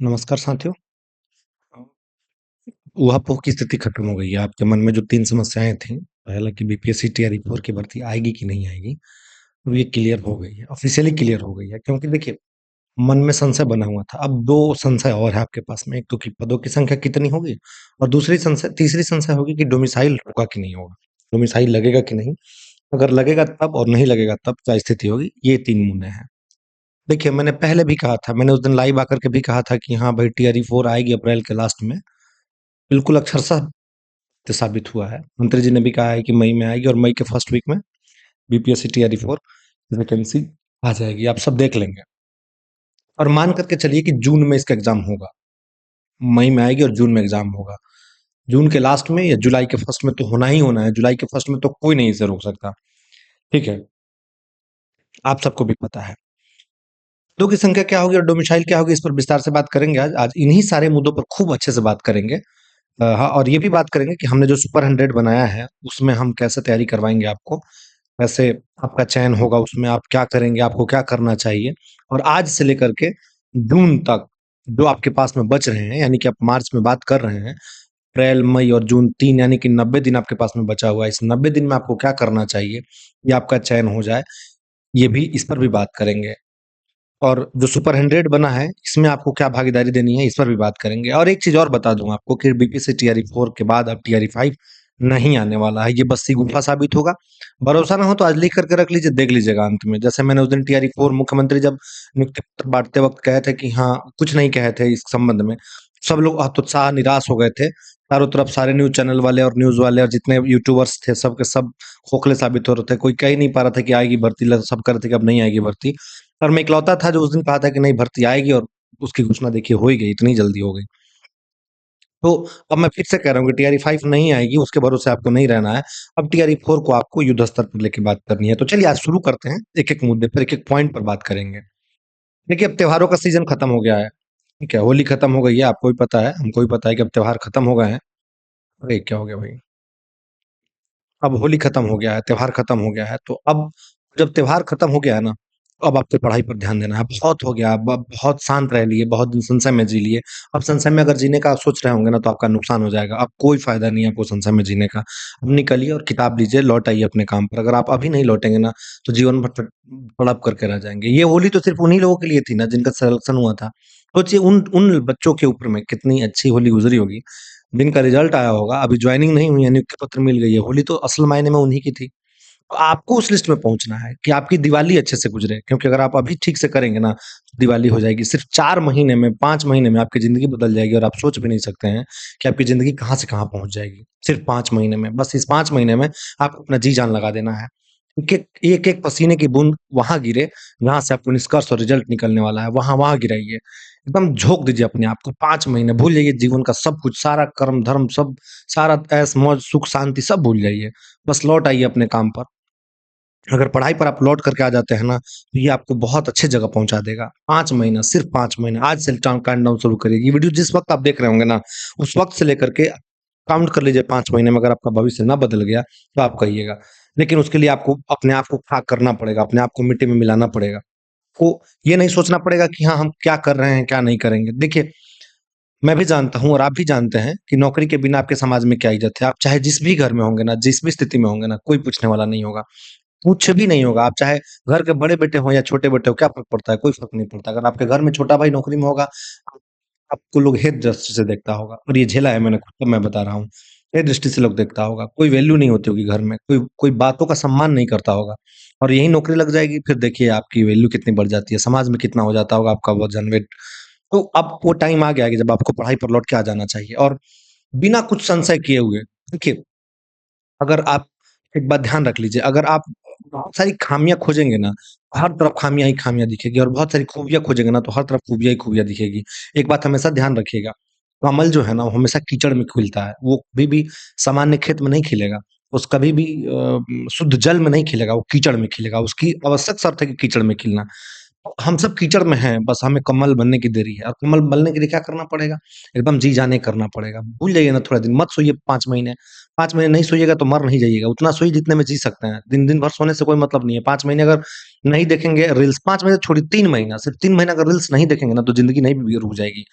नमस्कार साथियों। ऊहा-पोह की स्थिति खत्म हो गई है। आपके मन में जो 3 समस्याएँ थीं, पहला कि बीपीएससी टीआरई 4 की भर्ती आएगी कि नहीं आएगी, अब ये क्लियर हो गई है, ऑफ़िशियली क्लियर हो गई है। क्योंकि देखिए, मन में संशय बना हुआ था, अब 2 संशय और है आपके पास में। एक तो कि पदों की संख्या कितनी होगी और तीसरी संशय होगी कि डोमिसाइल होगा कि नहीं होगा, डोमिसाइल लगेगा कि नहीं? अगर लगेगा तब और नहीं लगेगा तब क्या स्थिति होगी, ये 3 मुद्दे हैं। देखिए, मैंने पहले भी कहा था, मैंने उस दिन लाइव आकर के भी कहा था कि हाँ भाई, टीआरई 4 आएगी अप्रैल के लास्ट में। बिल्कुल अक्षरशः साबित हुआ है। मंत्री जी ने भी कहा है कि मई में आएगी और मई के फर्स्ट वीक में बीपीएससी टीआरई 4 वैकेंसी आ जाएगी, आप सब देख लेंगे। और मान करके चलिए कि जून में इसका एग्जाम होगा, मई में आएगी और जून में एग्जाम होगा। जून के लास्ट में या जुलाई के फर्स्ट में तो होना ही होना है, जुलाई के फर्स्ट में तो कोई नहीं इसे रोक सकता, ठीक है? आप सबको भी पता है। पदों की संख्या क्या होगी और डोमिसाइल क्या होगी, इस पर विस्तार से बात करेंगे आज। आज इन्हीं सारे मुद्दों पर खूब अच्छे से बात करेंगे। हाँ, और ये भी बात करेंगे कि हमने जो सुपर 100 बनाया है, उसमें हम कैसे तैयारी करवाएँगे आपको, कैसे आपका चयन होगा, उसमें आप क्या करेंगे, आपको क्या करना चाहिए। और आज से लेकर के जून तक जो आपके पास में बच रहे हैं, यानी कि आप मार्च में बात कर रहे हैं, अप्रैल, मई और जून 3 यानी कि 90 दिन आपके पास में बचा हुआ है। इस 90 दिन में आपको क्या करना चाहिए, ये आपका चयन हो जाए, ये भी इस पर भी बात करेंगे। और जो सुपर 100 बना है, इसमें आपको क्या भागीदारी देनी है, इस पर भी बात करेंगे। और एक चीज़ और बता दूँ आपको कि बीपीएससी टीआरई 4 के बाद अब टीआरई 5 नहीं आने वाला है, ये बस्सी गुफ़ा साबित होगा। भरोसा ना हो तो आज लिख कर के रख लीजिए, देख लीजिएगा अंत में। जैसे मैंने उस दिन टीआरई 4 मुख्यमंत्री जब नियुक्ति पत्र बाँटते वक़्त कहे थे कि हाँ, कुछ नहीं कहे थे इस संबंध में। सब लोग हतोत्साह निराश हो गए थे। चारों तरफ सारे न्यूज़ चैनल वाले और न्यूज़ वाले और जितने यूट्यूबर्स थे, सब के सब खोखले साबित हो रहे थे। कोई कह ही नहीं पा रहा था कि आएगी भर्ती, ल सब कह रहे थे कि अब नहीं आएगी भर्ती। और मैं इकलौता था जो उस दिन कहा था कि नहीं भर्ती आएगी और उसकी घोषणा देखिए हो ही गई, इतनी जल्दी हो गई। तो अब मैं फिर से कह रहा हूँ कि टीआरई 5 नहीं आएगी, उसके भरोसे आपको नहीं रहना है। अब टीआरई 4 को आपको युद्ध स्तर पर लेके बात करनी है। तो चलिए आज शुरू करते हैं, एक-एक मुद्दे पर, एक-एक पॉइंट पर बात करेंगे। देखिए, अब त्योहारों का सीज़न खत्म हो गया है, ठीक है? होली खत्म हो गई है, आपको भी पता है, हमको भी पता है कि अब त्योहार खत्म हो गए हैं। अरे! क्या हो गया भाई? अब होली खत्म हो गया है, त्योहार खत्म हो गया है, तो अब जब त्योहार खत्म हो गया है ना, तो अब आपको पढ़ाई पर ध्यान देना है। बहुत हो गया, अब बहुत शांत रह लिए, बहुत दिन संशय में जी लिए। अब संशय में अगर जीने का आप सोच रहे होंगे ना, तो आपका नुकसान हो जाएगा। अब कोई फ़ायदा नहीं है आपको संशय में जीने का। अब निकलिए और किताब लीजिए, लौट आइए अपने काम पर। अगर आप अभी नहीं लौटेंगे ना, तो जीवन भर तड़प करके रह जाएँगे। ये होली तो सिर्फ़ उन्हीं लोगों के लिए थी ना, जिनका सिलेक्शन हुआ था। सोचिए उन उन बच्चों के ऊपर में कितनी अच्छी होली गुज़री होगी। जिनका रिजल्ट आया होगा, अभी जॉइनिंग नहीं हुई है, नियुक्ति पत्र मिल गई है, होली तो असल मायने में उन्हीं की थी। तो आपको उस लिस्ट में पहुँचना है कि आपकी दिवाली अच्छे से गुज़रे, क्योंकि अगर आप अभी ठीक से करेंगे ना, तो दिवाली हो जाएगी। सिर्फ़ 4 महीने में, 5 महीने में आपकी ज़िंदगी बदल जाएगी और आप सोच भी नहीं सकते हैं कि आपकी ज़िंदगी कहाँ से कहाँ पहुँच जाएगी। सिर्फ़ 5 महीने में, बस इस 5 महीने में आपको अपना जी-जान लगा देना है। एक-एक पसीने की बूँद वहाँ गिरे, जहाँ से आपको निष्कर्ष और रिज़ल्ट निकलने वाला है, वहाँ-वहाँ गिराइए। एकदम झोंक दीजिए अपने आप को 5 महीने, भूल जाइए जीवन का सब कुछ, सारा कर्म-धर्म सब, सारा ऐश-मौज, सुख-शांति सब भूल जाइए। बस लौट आइए अपने काम पर। अगर पढ़ाई पर आप लौट करके आ जाते हैं ना, तो ये आपको बहुत अच्छी जगह पहुँचा देगा। 5 महीना, सिर्फ़ 5 महीने, आज से काउंटडाउन शुरू करिए। ये वीडियो जिस वक़्त आप देख रहे होंगे ना, उस वक़्त से लेकर के काउंट कर लीजिए 5 महीने में, अगर आपका भविष्य ना बदल गया, तो आप कहिएगा। लेकिन उसके लिए आपको अपने आप को खाक करना पड़ेगा, अपने आप को मिट्टी में मिलाना पड़ेगा। को ये नहीं सोचना पड़ेगा कि हाँ, हम क्या कर रहे हैं, क्या नहीं करेंगे। देखिए, मैं भी जानता हूँ और आप भी जानते हैं कि नौकरी के बिना आपके समाज में क्या इज़्ज़त है। आप चाहे जिस भी घर में होंगे ना, जिस भी स्थिति में होंगे ना, कोई पूछने वाला नहीं होगा। कुछ भी नहीं होगा, आप चाहे घर के बड़े बेटे हों या छोटे बेटे हो, क्या फ़र्क पड़ता है? कोई फ़र्क नहीं पड़ता। अगर आपके घर में छोटा भाई नौकरी में होगा, आपको लोग हेय दृष्टि से देखता होगा और ये झेला है मैंने खुद, तो मैं बता रहा हूँ। हेय दृष्टि से लोग देखता होगा, कोई वैल्यू नहीं होती होगी घर में, कोई कोई बातों का सम्मान नहीं करता होगा और यही नौकरी लग जाएगी, फिर देखिए आपकी वैल्यू कितनी बढ़ जाती है, समाज में कितना हो जाता होगा आपका वज़न, वेट। तो अब वो टाइम आ गया है कि जब आपको पढ़ाई पर लौट के आ जाना चाहिए और बिना कुछ संशय किए हुए, देखिए, अगर आप एक बात ध्यान रख लीजिए, अगर आप बहुत सारी खामियाँ खोजेंगे ना, हर तरफ खामियाँ ही खामियाँ दिखेगी और बहुत सारी खूबियाँ खोजेंगे ना, तो हर तरफ खूबियाँ ही खूबियाँ दिखेगी। एक बात हमेशा ध्यान रखिएगा, कमल जो है ना, वो हमेशा कीचड़ में खिलता है, वो कभी भी सामान्य खेत में नहीं खिलेगा, उस कभी भी शुद्ध जल में नहीं खिलेगा, वो कीचड़ में खिलेगा, उसकी आवश्यक शर्त है कि कीचड़ में खिलना। हम सब कीचड़ में हैं, बस हमें कमल बनने की देरी है और कमल बनने के लिए क्या करना पड़ेगा? एकदम जी जान के करना पड़ेगा। भूल जाइए ना थोड़ा दिन, मत सोइए 5 महीने, 5 महीने नहीं सोइएगा तो मर नहीं जाइएगा, उतना सोइए जितने में जी सकते हैं। दिन-दिन भर सोने से कोई मतलब नहीं है। 5 महीने अगर नहीं देखेंगे रील्स, 5 महीने छोड़िए 3 महीना, सिर्फ 3 महीना अगर रील्स नहीं देखेंगे ना तो ज़िंदगी नहीं भी रुक जाएगी।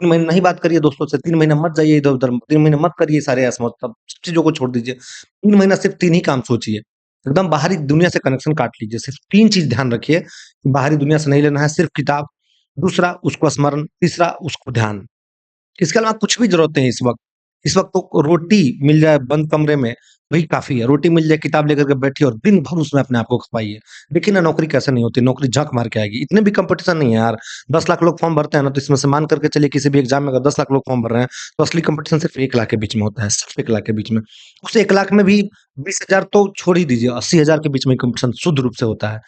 3 महीने नहीं बात करिए दोस्तों से, 3 महीने मत जाइए इधर-उधर, 3 महीने मत करिए सारे ऐश-मौज, सब चीज़ों को छोड़ दीजिए। 3 महीना सिर्फ 3 ही काम सोचिए। एकदम बाहरी दुनिया से कनेक्शन काट लीजिए। सिर्फ 3 चीज़ ध्यान रखिए, कि बाहरी दुनिया से नहीं लेना है, सिर्फ किताब, दूसरा उसको स्मरण, तीसरा उसको ध्यान। इसके अलावा कुछ भी ज़रूरत नहीं है इस वक़्त। इस वक़्त तो रोटी मिल जाए बंद कमरे में, वही काफ़ी है। रोटी मिल जाए, किताब लेकर के बैठिए और दिन भर उसमें अपने आप को खपाइए। देखिए ना नौकरी कैसे नहीं होती, नौकरी झक मार के आएगी। इतने भी कॉम्पिटिशन नहीं है यार, 10 लाख लोग फॉर्म भरते हैं ना, तो इसमें से मान कर के चलिए किसी भी एग्ज़ाम में अगर 10 लाख लोग फॉर्म भर रहे हैं, तो असली कॉम्पिटिशन सिर्फ़ 1 लाख के बीच में होता है, सिर्फ़ 1 लाख के बीच में। उस 1 लाख में भी 20,000 तो छोड़ ही दीजिए, 80,000 के बीच में कॉम्पिटिशन शुद्ध रूप से होता है।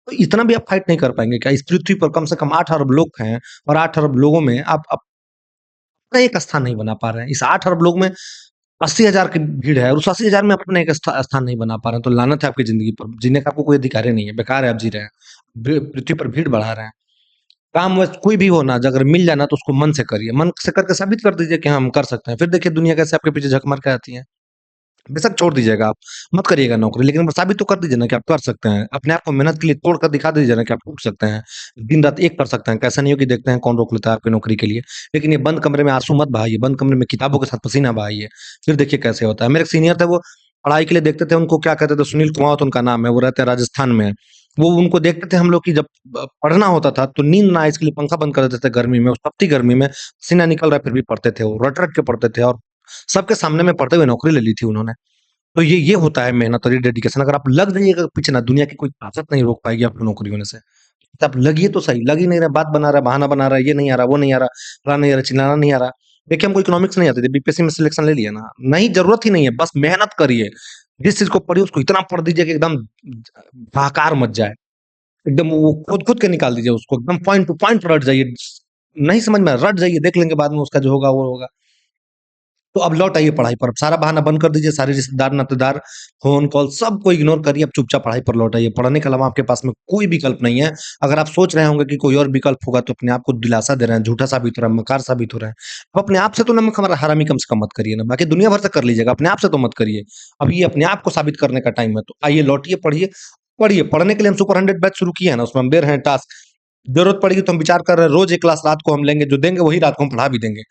तो इतना भी आप फाइट नहीं कर पाएँगे क्या? इस पृथ्वी पर कम से कम 8 अरब लोग हैं और 8 अरब लोगों में आप अपना एक स्थान नहीं बना पा रहे हैं। इस 8 अरब लोग में 80,000 की भीड़ है और उस 80,000 में अपना एक स्थान नहीं बना पा रहे हैं, तो लानत है आपकी ज़िंदगी पर। जीने का आपको कोई अधिकार ही नहीं है, बेकार है आप जी रहे हैं। पृथ्वी पर भीड़ बढ़ा रहे हैं। काम वैसे कोई भी हो ना, अगर मिल जाए ना तो उसको मन से करिए। मन से करके साबित कर दीजिए कि हाँ, हम कर सकते हैं। फिर देखिए दुनिया कैसे आपके पीछे झक मार के आती है। बेशक छोड़ दीजिएगा आप, मत करिएगा नौकरी, लेकिन साबित तो कर दीजिए ना कि आप कर सकते हैं। अपने आप को मेहनत के लिए तोड़ कर दिखा दीजिए ना कि आप टूट सकते हैं। दिन-रात एक कर सकते हैं। कैसा नहीं हो कि देखते हैं कौन रोक लेता है आपकी नौकरी के लिए। लेकिन ये बंद कमरे में आँसू मत बहाइए, बंद कमरे में किताबों के साथ पसीना बहाइए। फिर देखिए कैसे होता है। मेरे एक सीनियर थे, वो पढ़ाई के लिए देखते थे, उनको क्या कहते थे, सुनील कुमावत उनका नाम है, वो रहते हैं राजस्थान में। वो उनको देखते थे हम लोग कि जब पढ़ना होता था तो नींद ना आए इसके लिए पंखा बंद कर देते थे गर्मी में, उस तपती गर्मी में, पसीना निकल रहा है फिर भी पढ़ते थे वो, रट-रट के पढ़ते थे और सबके सामने में पढ़ते हुए नौकरी ले ली थी उन्होंने। तो ये होता है मेहनत और ये डेडिकेशन। अगर आप लग जाइएगा पीछे ना, दुनिया की कोई ताकत नहीं रोक पाएगी आपको नौकरी होने से। तो आप लगिए तो सही, लग ही नहीं रहा, बात बना रहा है, बहाना बना रहा है, ये नहीं आ रहा, वो नहीं आ रहा, फलाना नहीं आ रहा, चिल्लाना नहीं आ रहा। देखिए हमको इकोनॉमिक्स नहीं आती थी, बीपीएससी में सिलेक्शन ले लिया ना, नहीं ज़रूरत ही नहीं है, बस मेहनत करिए। जिस चीज़ को पढ़िए उसको इतना पढ़ दीजिए कि एकदम हाहाकार मच जाए। एकदम वो खोद-खोद के निकाल दीजिए उसको, एकदम पॉइंट टू पॉइंट रट जाइए। नहीं समझ में आया, रट जाइए, देख लेंगे बाद में उसका जो होगा वो होगा। तो अब लौट आइए पढ़ाई पर, अब सारा बहाना बंद कर दीजिए, सारे रिश्तेदार, नातेदार, फ़ोन कॉल सबको इग्नोर करिए, अब चुपचाप पढ़ाई पर लौट आइए। पढ़ने के अलावा आपके पास में कोई विकल्प नहीं है। अगर आप सोच रहे होंगे कि कोई और विकल्प होगा तो अपने आप को दिलासा दे रहे हैं, झूठा साबित हो रहा है, मकार साबित हो रहा है। अब अपने आप से तो नमक हमारा हरामी कम से कम मत करिए ना, बाकी दुनिया भर से कर लीजिएगा, अपने आप से तो मत करिए। अब ये अपने आप को साबित करने का टाइम है, तो आइए लौटिए, पढ़िए। पढ़िए, पढ़ने के लिए हम सुपर 100 बैच शुरू किए हैं ना, उसमें हम दे रहे हैं टास्क। ज़रूरत पड़ेगी तो हम विचार कर रहे हैं, रोज़ 1 क्लास रात को हम लेंगे, जो देंगे वही रात को हम पढ़ा भी देंगे।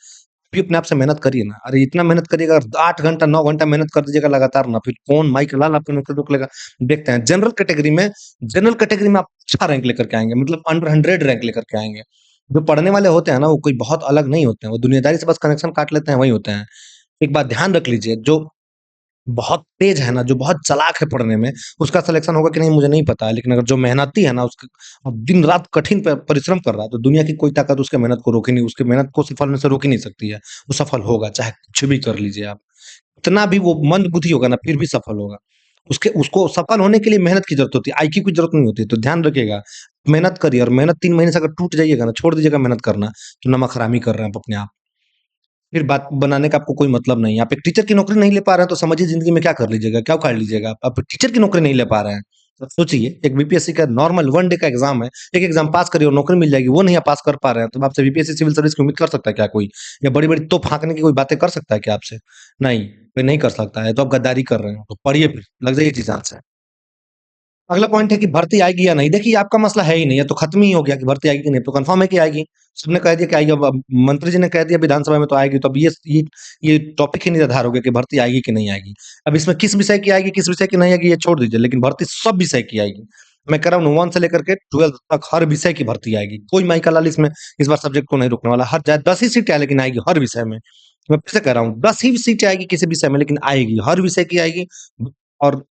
भी अपने आप से मेहनत करिए ना। अरे इतना मेहनत करिएगा, 8 घंटा 9 घंटा मेहनत कर दीजिएगा लगातार ना, फिर कौन माई का लाल आपको नौकरी रोक लेगा। देखते हैं जनरल कैटेगरी में आप अच्छा रैंक लेकर के आएँगे, मतलब अंडर 100 रैंक लेकर के आएँगे। जो पढ़ने वाले होते हैं ना, वो कोई बहुत अलग नहीं होते हैं, वो दुनियादारी से बस कनेक्शन काट लेते हैं, वही होते हैं। एक बात ध्यान रख लीजिए, जो बहुत तेज़ है ना, जो बहुत चालाक है पढ़ने में, उसका सिलेक्शन होगा कि नहीं मुझे नहीं पता है, लेकिन अगर जो मेहनती है ना, उसक दिन-रात कठिन परिश्रम कर रहा है, तो दुनिया की कोई ताकत उसके मेहनत को रोक ही नहीं, उसकी मेहनत को सफल होने से रोक ही नहीं सकती है। वो सफल होगा, चाहे कुछ भी कर लीजिए आप। इतना भी वो मंदबुद्धि होगा ना, फिर भी सफल होगा। उसके उसको सफल होने के लिए मेहनत की ज़रूरत होती है, आईक्यू की ज़रूरत नहीं होती है, तो ध्यान रखिएगा। मेहनत करिए और मेहनत 3 महीने से अगर टूट जाइएगा ना, छोड़ दीजिएगा मेहनत करना, तो नमक हरामी कर रहे हैं आप अपने आप। फिर बात बनाने का आपको कोई मतलब नहीं है। आप एक टीचर की नौकरी नहीं ले पा रहे हैं, तो समझिए ज़िंदगी में क्या कर लीजिएगा, क्या उखाड़ लीजिएगा आप? आप टीचर की नौकरी नहीं ले पा रहे हैं, तो सोचिए एक बीपीएससी का नॉर्मल 1 डे का एग्ज़ाम है, एक एग्ज़ाम पास करिए और नौकरी मिल जाएगी, वो नहीं आप पास कर पा रहे हैं, तो आपसे बीपीएससी सिविल सर्विस की उम्मीद कर सकता है क्या कोई? या बड़ी-बड़ी तोप हाँकने की कोई बातें कर सकता है क्या आपसे? नहीं, कोई नहीं कर सकता है, तो आप गद्दारी कर रहे हैं, तो पढ़िए फिर, लग जाइए जी जान से। अगला पॉइंट है कि भर्ती आएगी या नहीं? देखिए, आपका मसला है ही नहीं, ये तो खत्म ही हो गया कि भर्ती आएगी कि नहीं, अब तो कन्फर्म है कि आएगी। सबने कह दिया कि आएगी, अब मंत्री जी ने कह दिया विधानसभा में तो आएगी, तो अब ये टॉपिक ही निराधार हो गया कि भर्ती आएगी कि नहीं आएगी। अब इसमें किस विषय की आएगी, किस विषय की नहीं आएगी, ये छोड़ दीजिए, लेकिन भर्ती सब विषय की आएगी। मैं कह रहा हूँ 1 से लेकर के 12th तक हर विषय की भर्ती आएगी। कोई माई का लाल इसमें इस बार सब्जेक्ट को नहीं रोकने वाला। हर चाहे 10 ही सीटें आए, लेकिन आएगी हर विषय में। मैं फिर से कह रहा हूँ 10 ही सीटें आएगी किसी विषय में, लेकिन आएगी, हर विषय की आएगी और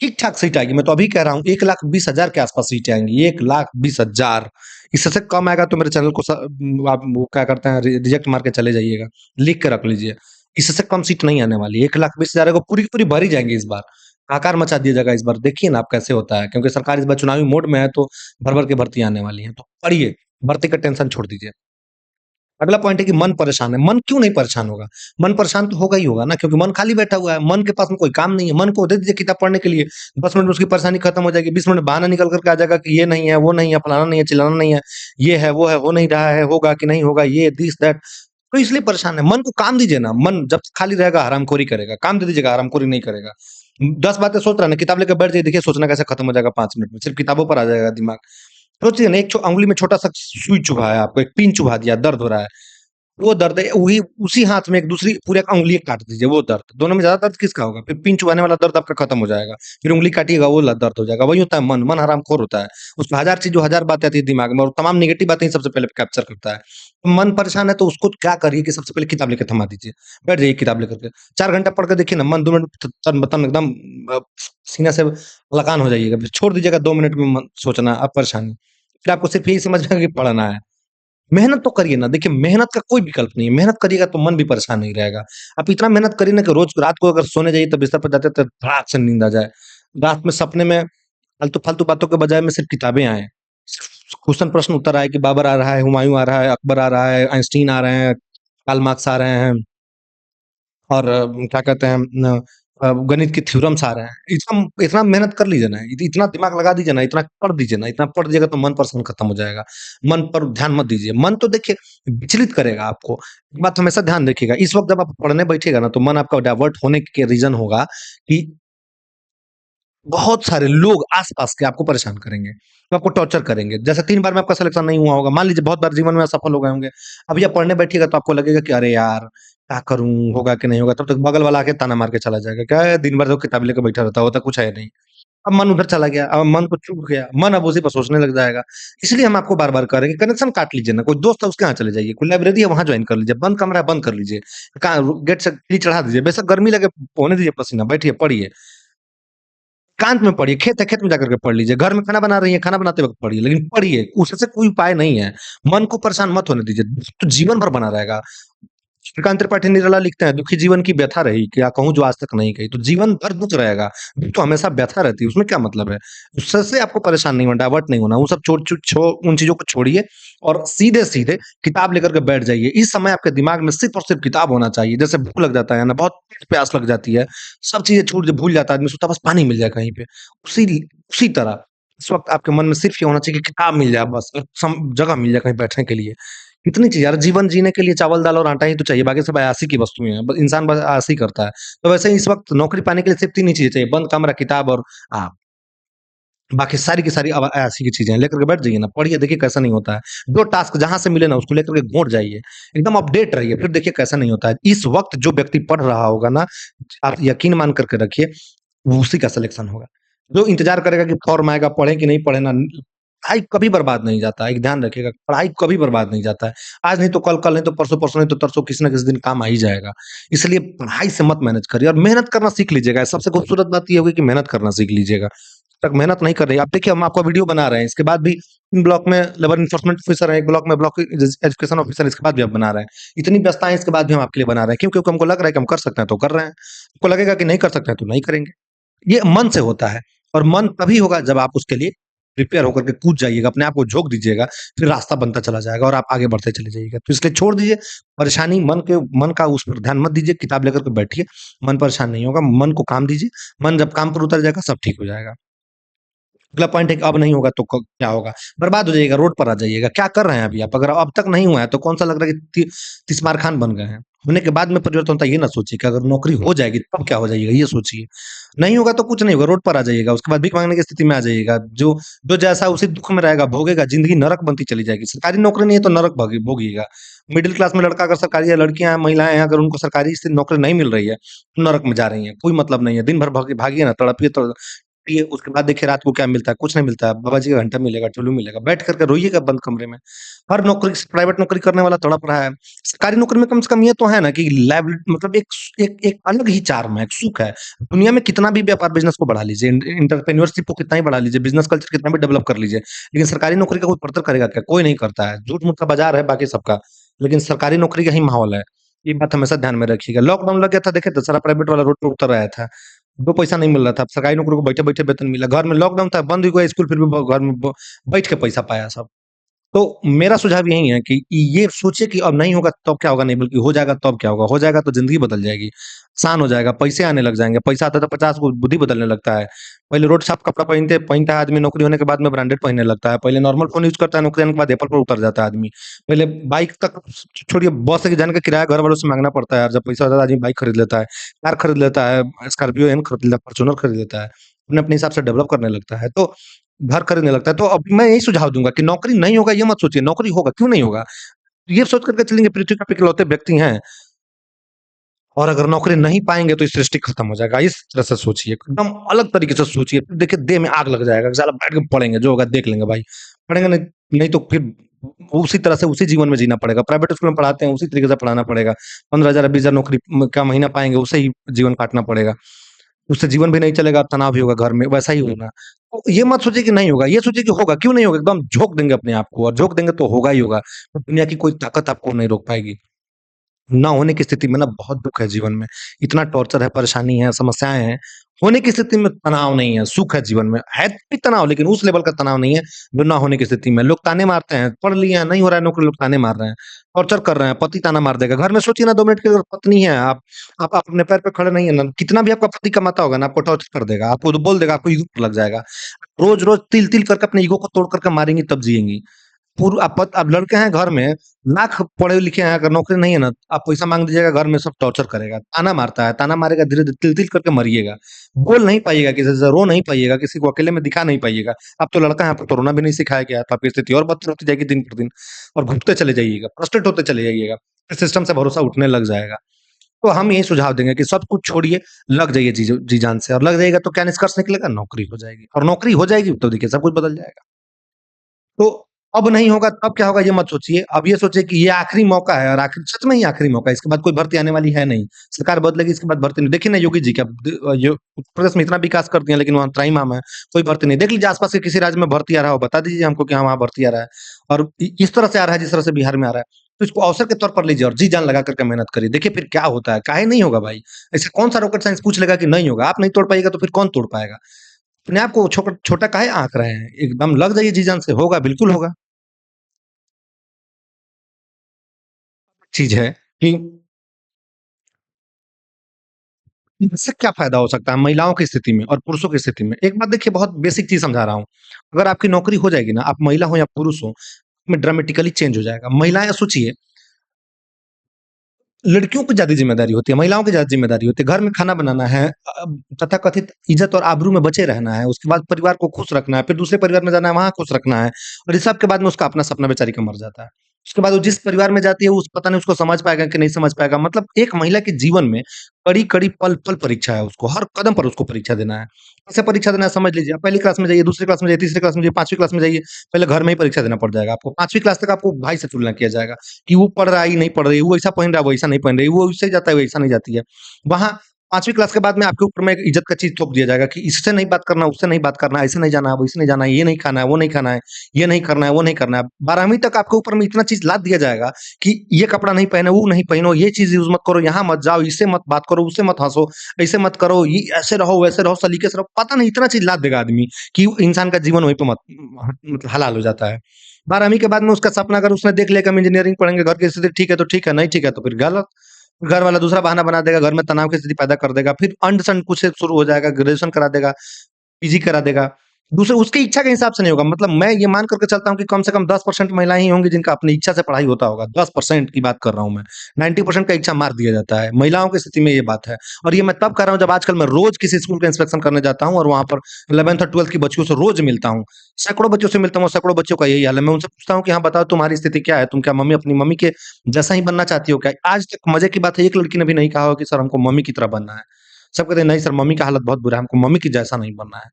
ठीक-ठाक सीट आएगी, मैं तो अभी कह रहा हूँ 1,20,000 के आस-पास सीटें आएँगी, 1,20,000। इससे कम आएगा तो मेरे चैनल को आप वो क्या करते हैं रिजेक्ट मार के चले जाइएगा, लिख के रख लीजिए। इससे कम सीट नहीं आने वाली है, 1,20,000 को पूरी की पूरी भर ही जाएँगी इस बार। हाहाकार मचा दिया जाएगा इस बार, देखिए ना आप कैसे होता है, क्योंकि सरकार इस बार चुनावी मोड में है तो भर-भर के भर्ती आने वाली है, तो पढ़िए, भर्ती का टेंशन छोड़ दीजिए। अगला पॉइंट है कि मन परेशान है। मन क्यों नहीं परेशान होगा? मन परेशान तो होगा ही होगा ना, क्योंकि मन खाली बैठा हुआ है। मन के पास में कोई काम नहीं है। मन को दे दीजिए किताब पढ़ने के लिए। 10 मिनट में उसकी परेशानी खत्म हो जाएगी। 20 मिनट बहाना निकल कर के आ जाएगा कि ये नहीं है, वो नहीं है, फलाना नहीं है, चिलाना नहीं है, ये है, वो नहीं रहा है, होगा कि नहीं होगा, ये दिस दैट। तो इसलिए परेशान है। मन को काम दीजिए ना, मन जब खाली रहेगा हरामखोरी करेगा, काम दे दीजिएगा हरामखोरी नहीं करेगा। 10 बातें सोच रहा है ना, किताब लेकर बैठ जाइए, देखिए सोचना कैसे खत्म हो जाएगा 5 मिनट में, सिर्फ़ किताबों पर आ जाएगा दिमाग। सोचिए ना, एक अंगुली में छोटा-सा सुई चुभा है आपको, एक पिन चुभा दिया, दर्द हो रहा है। वो दर्द है, वही उसी हाथ में एक दूसरी पूरे उँगली काट दीजिए, वो दर्द। दोनों में ज़्यादा दर्द किसका होगा? फिर पिन चुभाने वाला दर्द आपका खत्म हो जाएगा। फिर उँगली काटिएगा, वो दर्द हो जाएगा। वही होता है मन, मन हरामखोर होता है। उसमें हज़ार चीज़ों, हज़ार बातें आती है दिमाग में और तमाम नेगेटिव बातें ही सबसे पहले कैप्चर करता है। तो मन परेशान है तो उसको क्या करिए कि सबसे पहले किताब लेके थमा दीजिए। बैठ जाइए किताब लेकर के। 4 घंटा पढ़ के देखिए ना, मन 2 मिनट तन बतन एकदम अ, सीना से लगान हो जाइएगा। फिर छोड़ दीजिएगा 2 मिनट में मन सोचना, अब परेशानी। फिर आपको सिर्फ़ यही समझ में आएगा कि पढ़ना है। मेहनत तो करिए ना, देखिए मेहनत का कोई विकल्प नहीं है, मेहनत करिएगा तो मन भी परेशान नहीं रहेगा। आप इतना मेहनत करिए ना कि रोज़ रात को अगर सोने जाइए तो बिस्तर पर जाते तो धड़ाक से नींद आ जाए। रात में सपने में फालतू-फालतू बातों के बजाय में सिर्फ़ किताबें आएँ। क्वेश्चन प्रश्न उत्तर आए कि बाबर आ रहा है, हुमायूँ आ रहा है, अकबर आ रहा है, आइंस्टीन आ रहे हैं, कार्ल मार्क्स आ रहे हैं। और क्या कहते हैं गणित के थ्योरम्स आ रहे हैं। इतना इतना मेहनत कर लीजिए ना, इतना दिमाग लगा दीजिए ना, इतना पढ़ दीजिए ना, इतना पढ़ दीजिएगा तो मन परेशान खत्म हो जाएगा। मन पर ध्यान मत दीजिए। मन तो देखिए विचलित करेगा आपको। एक बात हमेशा ध्यान रखिएगा, इस वक़्त जब आप पढ़ने बैठिएगा ना तो मन आपका डाइवर्ट होने के रीज़न होगा कि बहुत सारे लोग आस-पास के आपको परेशान करेंगे, तो आपको टॉर्चर करेंगे। जैसे 3 बार में आपका सिलेक्शन नहीं हुआ होगा, मान लीजिए बहुत बार जीवन में असफल हो गए होंगे। अभी आप पढ़ने बैठिएगा तो आपको लगेगा कि अरे यार! क्या करूँ? होगा कि नहीं होगा? तब तक बगल वाला आके ताना मार के चला जाएगा, क्या है दिन भर तो किताब लेके बैठा रहता है, होता कुछ है नहीं। अब मन उधर चला गया, अब मन को चूक गया, मन अब उसी पर सोचने लग जाएगा। इसलिए हम आपको बार-बार कह रहे हैं कि कनेक्शन काट लीजिए ना, कोई दोस्त है उसके यहाँ चले जाइए, कोई लाइब्रेरी है वहाँ जॉइन कर लीजिए, बंद कमरा है बंद कर लीजिए। कहाँ गेट से किली चढ़ा दीजिए, बेशक गर्मी लगे होने दीजिए पसीना, बैठिए पढ़िए। एकांत में पढ़िए, खेत है, खेत में जाकर के पढ़ लीजिए, घर में खाना बना रही हैं, खाना बनाते वक़्त पढ़िए, लेकिन पढ़िए, उससे कोई उपाय नहीं है। मन को परेशान मत होने दीजिए, तो जीवन भर बना रहेगा। श्रीकांत त्रिपाठी निराला लिखते हैं, दुखी जीवन की व्यथा रही, क्या कहूँ जो आज तक नहीं कही। तो जीवन भर दुःख रहेगा, दुःख तो हमेशा व्यथा रहती है, उसमें क्या मतलब है? उससे आपको परेशान नहीं होना, डाइवर्ट नहीं होना, वो सब छोड़ छो छो उन चीज़ों को छोड़िए और सीधे-सीधे किताब लेकर के बैठ जाइए। इस समय आपके दिमाग में सिर्फ़ और सिर्फ़ किताब होना चाहिए। जैसे भूख लग जाता है ना, बहुत प्यास लग जाती है, सब चीज़ें छूट भूल जाता है आदमी, सोचता है बस पानी मिल जाए कहीं पे। उसी उसी तरह इस वक़्त आपके मन में सिर्फ़ ये होना चाहिए कि किताब मिल जाए बस, जगह मिल जाए कहीं बैठने के लिए। कितनी चीज़ यार, जीवन जीने के लिए चावल, दाल और आटा ही तो चाहिए, बाकी सब अयासी की वस्तुएँ हैं। ब इंसान बस अयासी करता है। तो वैसे ही इस वक़्त नौकरी पाने के लिए सिर्फ़ 3 ही चीज़ें चाहिए, बंद कमरा, किताब और आप। बाकी सारी की सारी अब अयासी की चीज़ें हैं, लेकर के बैठ जाइए ना, पढ़िए देखिए कैसा नहीं होता है। जो टास्क जहाँ से मिले ना उसको लेकर के घोंट जाइए, एकदम अपडेट रहिए, फिर देखिए कैसा नहीं होता है। इस वक़्त जो व्यक्ति पढ़ रहा होगा ना, आप यकीन मान कर के रखिए, वो उसी का सिलेक्शन होगा। जो इंतज़ार करेगा कि फॉर्म आएगा, पढ़ें कि नहीं पढ़ें ना, पढ़ाई कभी बर्बाद नहीं जाता है, एक ध्यान रखिएगा, पढ़ाई कभी बर्बाद नहीं जाता है। आज नहीं तो कल, कल नहीं तो परसों, परसों नहीं तो तरसों किसी न किसी दिन काम आ ही जाएगा। इसलिए पढ़ाई से मत मैनेज करिए और मेहनत करना सीख लीजिएगा। सबसे खूबसूरत बात ये होगी कि मेहनत करना सीख लीजिएगा। तक मेहनत नहीं कर रही, आप देखिए हम आपका वीडियो बना रहे हैं, इसके बाद भी 3 ब्लॉक में लेबर एनफोर्समेंट ऑफिसर है, 1 ब्लॉक में ब्लॉक एजुकेशन ऑफिसर, इसके बाद भी आप बना रहे हैं। इतनी व्यस्तताएँ इसके बाद भी हम आपके लिए बना रहे हैं। क्यों? क्योंकि हमको लग रहा है कि हम कर सकते हैं तो कर रहे हैं। आपको लगेगा कि नहीं कर सकते हैं तो नहीं करेंगे। ये मन से होता है और मन तभी होगा जब आप उसके लिए प्रिपेयर होकर के कूद जाइएगा, अपने आप को झोंक दीजिएगा, फिर रास्ता बनता चला जाएगा और आप आगे बढ़ते चले जाइएगा। तो इसलिए छोड़ दीजिए परेशानी, मन का उस पर ध्यान मत दीजिए, किताब लेकर के बैठिए, मन परेशान नहीं होगा, मन को काम दीजिए, मन जब काम पर उतर जाएगा सब ठीक हो जाएगा। अगला पॉइंट है कि अब नहीं होगा तो क्या होगा? बर्बाद हो जाइएगा, रोड पर आ जाइएगा। क्या कर रहे हैं अभी आप? अगर अब तक नहीं हुआ है तो कौन-सा लग रहा है कि तिस्मार खान बन गए हैं। होने के बाद में परिवर्तन होता है ये ना सोचिए कि अगर नौकरी हो जाएगी तब क्या हो जाइएगा, ये सोचिए। नहीं होगा तो कुछ नहीं होगा, रोड पर आ जाइएगा, उसके बाद भीख माँगने की स्थिति में आ जाइएगा। जो जो जैसा उसी दुःख में रहेगा, भोगेगा, ज़िंदगी नरक बनती चली जाएगी। सरकारी नौकरी नहीं है तो नरक भोगिएगा। मिडल क्लास में लड़का अगर सरकारी है, लड़कियाँ हैं, महिलाएँ हैं, अगर उनको सरकारी से नौकरी नहीं मिल रही है, तो नरक में जा रही हैं। कोई मतलब नहीं है, दिन भर भागिए ना, तड़पिए तो पिए, उसके बाद देखिए रात को क्या मिलता है, कुछ नहीं मिलता है। बाबा जी का घंटा मिलेगा, टुल्लू मिलेगा, बैठ कर के रोइएगा बंद कमरे में। हर नौकरी प्राइवेट नौकरी करने वाला तड़प रहा है। सरकारी नौकरी में कम से कम ये तो है ना कि मतलब एक अलग ही चार्म है, एक सुख है। दुनिया में कितना भी व्यापार बिज़नेस को बढ़ा लीजिए, एंटरप्रेन्योरशिप को कितना ही बढ़ा लीजिए, बिज़नेस कल्चर कितना भी डेवलप कर लीजिए, लेकिन सरकारी नौकरी का कोई परतर करेगा क्या? कोई नहीं करता है। झूठ-मूठ का बाज़ार है बाकी सबका, लेकिन सरकारी नौकरी का ही माहौल है। ये बात हमेशा ध्यान में रखिएगा। लॉकडाउन लग गया था, देखे तो सारा प्राइवेट वाला रोड पे उतर आया था। 2 पैसा नहीं मिल रहा था, सरकारी नौकरी को बैठे-बैठे वेतन मिला। घर में लॉकडाउन था, बंद भी हुआ स्कूल, फिर भी घर में बैठ के पैसा पाया सब। तो मेरा सुझाव यही है कि ये सोचिए कि अब नहीं होगा तब क्या होगा, नहीं बल्कि हो जाएगा तब क्या होगा, हो जाएगा तो ज़िंदगी बदल जाएगी, आसान हो जाएगा, पैसे आने लग जाएँगे, पैसा आता है तो 50 को बुद्धि बदलने लगता है। पहले रोड छाप कपड़ा पहनते पहनता है आदमी, नौकरी होने के बाद में ब्रांडेड पहनने लगता है, पहले नॉर्मल फ़ोन यूज़ करता है, नौकरी आने के बाद एप्पल पर उतर जाता है आदमी। पहले बाइक तक छोड़िए, बस से जाने का किराया घर वालों से माँगना पड़ता है, और जब पैसा आता है आदमी बाइक खरीद लेता है, कार खरीद लेता है, स्कॉर्पियो एन खरीद लेता है, फॉर्च्यूनर खरीद लेता है, अपने-अपने हिसाब से डेवलप करने लगता है। तो घर खरीदने लगता है। तो अब मैं यही सुझाव दूँगा कि नौकरी नहीं होगा ये मत सोचिए, नौकरी होगा, क्यों नहीं होगा? ये सोच कर के चलेंगे पृथ्वी पे इकलौते व्यक्ति हैं, और अगर नौकरी नहीं पाएँगे तो ये सृष्टि खत्म हो जाएगा। इस तरह से सोचिए, एकदम अलग तरीके से सोचिए। फिर देखिए देह में आग लग जाएगा, साला बैठ के पढ़ेंगे, जो होगा देख लेंगे भाई। पढ़ेंगे नहीं, नहीं तो फिर उसी तरह से उसी जीवन में जीना पड़ेगा। प्राइवेट स्कूल में पढ़ाते हैं, उसी तरीके से पढ़ाना पड़ेगा। 15,000 या 20,000 नौकरी का महीना पाएँगे, उससे ही जीवन काटना पड़ेगा। उससे जीवन भी नहीं चलेगा, तनाव भी होगा घर में, वैसा ही होगा। तो ये मत सोचिए कि नहीं होगा, ये सोचिए कि होगा, क्यों नहीं होगा? एकदम झोंक देंगे अपने आप को, और झोंक देंगे तो होगा ही होगा। तो दुनिया की कोई ताकत आपको नहीं रोक पाएगी। ना होने की स्थिति में ना बहुत दुःख है जीवन में। इतना टॉर्चर है, परेशानी है, समस्याएँ हैं। होने की स्थिति में तनाव नहीं है, सुख है जीवन में। है भी तनाव, लेकिन उस लेवल का तनाव नहीं है, जो ना होने की स्थिति में। लोग ताने मारते हैं, पढ़ लिए हैं, नहीं हो रहा है नौकरी, लोग ताने मार रहे हैं, टॉर्चर कर रहे हैं, पति ताना मार देगा। घर में सोचिए ना 2 मिनट की अगर पत्नी है, आप अपने पैर पे खड़े नहीं है ना, कितना भी आपका पति कमाता होगा ना, आपको टॉर्चर कर देगा, आपको तो बोल देगा, आपको ईगो लग जाएगा। रोज़-रोज़ तिल-तिल करके अपने ईगो को तोड़ कर के मारेंगी तब जिएँगी। अब लड़के हैं घर में, लाख पढ़े लिखे हैं, अगर नौकरी नहीं है ना, आप पैसा माँग दीजिएगा, घर में सब टॉर्चर करेगा, ताना मारता है, ताना मारेगा, धीरे-धीरे तिल-तिल करके मरिएगा। बोल नहीं पाइएगा किसी से, रो नहीं पाइएगा, किसी को अकेले में दिखा नहीं पाइएगा। आप तो लड़का हैं, आपको तो रोना भी नहीं सिखाया गया है, तो आपकी स्थिति और बदतर होती जाएगी दिन पर दिन, और घुटते चले जाइएगा, फ्रस्ट्रेट होते चले जाइएगा, फिर सिस्टम से भरोसा उठने लग जाएगा। तो हम यही सुझाव देंगे कि सब कुछ छोड़िए, लग जाइए जी-जान से, और लग जाइएगा तो क्या निष्कर्ष निकलेगा? नौकरी हो जाएगी, और नौकरी हो जाएगी तो देखिए सब कुछ बदल जाएगा। तो अब नहीं होगा तब क्या होगा ये मत सोचिए। अब ये सोचिए कि ये आखिरी मौका है, और आखिर सच में ही आखिरी मौका है, इसके बाद कोई भर्ती आने वाली है नहीं। सरकार बदलेगी, इसके बाद भर्ती नहीं। देखिए ना योगी जी क्या ये उत्तर प्रदेश में इतना विकास कर दिया, लेकिन वहाँ त्राहिमाम है, कोई भर्ती नहीं। देख लीजिए आस-पास के किसी राज्य में भर्ती आ रहा हो, बता दीजिए हमको कि हाँ, वहाँ भर्ती आ रहा है। और इस तरह से आ रहा है जिस तरह से बिहार में आ रहा है। तो इसको अवसर के तौर पर लीजिए और जी-जान लगा कर के मेहनत करिए। देखिए फिर क्या होता है, काहे नहीं होगा भाई? ऐसा कौन-सा रॉकेट साइंस पूछ लेगा कि नहीं होगा? आप नहीं तोड़ पाइएगा तो फिर कौन तोड़ पाएगा? अपने आप को छोटा काहे आँक रहे हैं? एकदम लग जाइए जी-जान से, होगा, बिल्कुल होगा। चीज़ है कि इससे क्या फ़ायदा हो सकता है महिलाओं की स्थिति में और पुरुषों की स्थिति में? एक बात देखिए, बहुत बेसिक चीज़ समझा रहा हूँ। अगर आपकी नौकरी हो जाएगी ना, आप महिला हो या पुरुष हो, में ड्रामेटिकली चेंज हो जाएगा। महिलाएँ सोचिए, लड़कियों को ज़्यादा ज़िम्मेदारी होती है, महिलाओं की ज़्यादा ज़िम्मेदारी होती है। घर में खाना बनाना है, तथाकथित इज़्ज़त और आबरू में बचे रहना है, उसके बाद परिवार को खुश रखना है, फिर दूसरे परिवार में जाना है, वहाँ खुश रखना है, और इस सब के बाद में उसका अपना सपना बेचारी का मर जाता है। उसके बाद वो जिस परिवार में जाती है, उस पता नहीं उसको समझ पाएगा कि नहीं समझ पाएगा। मतलब एक महिला के जीवन में कड़ी-कड़ी, पल-पल परीक्षा है उसको, हर कदम पर उसको परीक्षा देना है। कैसे परीक्षा देना है समझ लीजिए, आप पहली क्लास में जाइए, दूसरी क्लास में जाइए, तीसरी क्लास में जाइए, 5वीं क्लास में जाइए, पहले घर में ही परीक्षा देना पड़ जाएगा आपको। 5वीं क्लास तक आपको भाई से तुलना किया जाएगा। कि वो पढ़ रहा है, ये नहीं पढ़ रही है, वो ऐसा पहन रहा है, वो ऐसा नहीं पहन रही है, वो इससे जाता है, वो ऐसा नहीं जाती है। वहाँ 5वीं क्लास के बाद में आपके ऊपर में एक इज़्ज़त का चीज़ थोप दिया जाएगा कि इससे नहीं बात करना, उससे नहीं बात करना, ऐसे नहीं जाना है, वैसे नहीं जाना है, ये नहीं खाना है, वो नहीं खाना है, ये नहीं करना है, वो नहीं करना है। 12वीं तक आपके ऊपर में इतना चीज़ लाद दिया जाएगा कि ये कपड़ा नहीं पहनो, वो नहीं पहनो, ये चीज़ यूज़ मत करो, यहाँ मत जाओ, इससे मत बात करो, उससे मत हँसो, ऐसे मत करो, ये ऐसे रहो, वैसे रहो, सलीके से रहो। पता नहीं इतना चीज़ लाद देगा आदमी कि इंसान का जीवन वहीं पे मतलब हलाल हो जाता है। 12वीं के बाद में उसका सपना अगर उसने देख लिया कि हम इंजीनियरिंग पढ़ेंगे, घर की स्थिति ठीक है तो ठीक है, नहीं ठीक है तो फिर गलत। घर वाला दूसरा बहाना बना देगा, घर में तनाव की स्थिति पैदा कर देगा, फिर अंड-संड कुछ से शुरू हो जाएगा, ग्रेजुएशन करा देगा, पीजी करा देगा। दूसरे उसकी इच्छा के हिसाब से नहीं होगा, मतलब मैं ये मान कर के चलता हूँ कि कम से कम 10% महिलाएँ ही होंगी जिनका अपनी इच्छा से पढ़ाई होता होगा, 10% की बात कर रहा हूँ मैं। 90% का इच्छा मार दिया जाता है, महिलाओं की स्थिति में ये बात है। और ये मैं तब कर रहा हूँ जब आजकल मैं रोज़ किसी स्कूल का इंस्पेक्शन करने जाता हूँ, और वहाँ पर 11th और 12th की बच्चियों से रोज़ मिलता हूँ। सैकड़ों बच्चों से मिलता हूँ, सैकड़ों बच्चों का यही हाल है। मैं उनसे पूछता हूँ कि हाँ बताओ तुम्हारी स्थिति क्या है? तुम क्या मम्मी अपनी मम्मी के जैसा ही बनना चाहती हो क्या? आज तक मज़े की बात है, एक लड़की ने भी नहीं कहा हो कि सर हमको मम्मी की तरह बनना है। सब कहते हैं नहीं सर मम्मी का हालत बहुत बुरा है, हमको मम्मी की जैसा नहीं बनना है।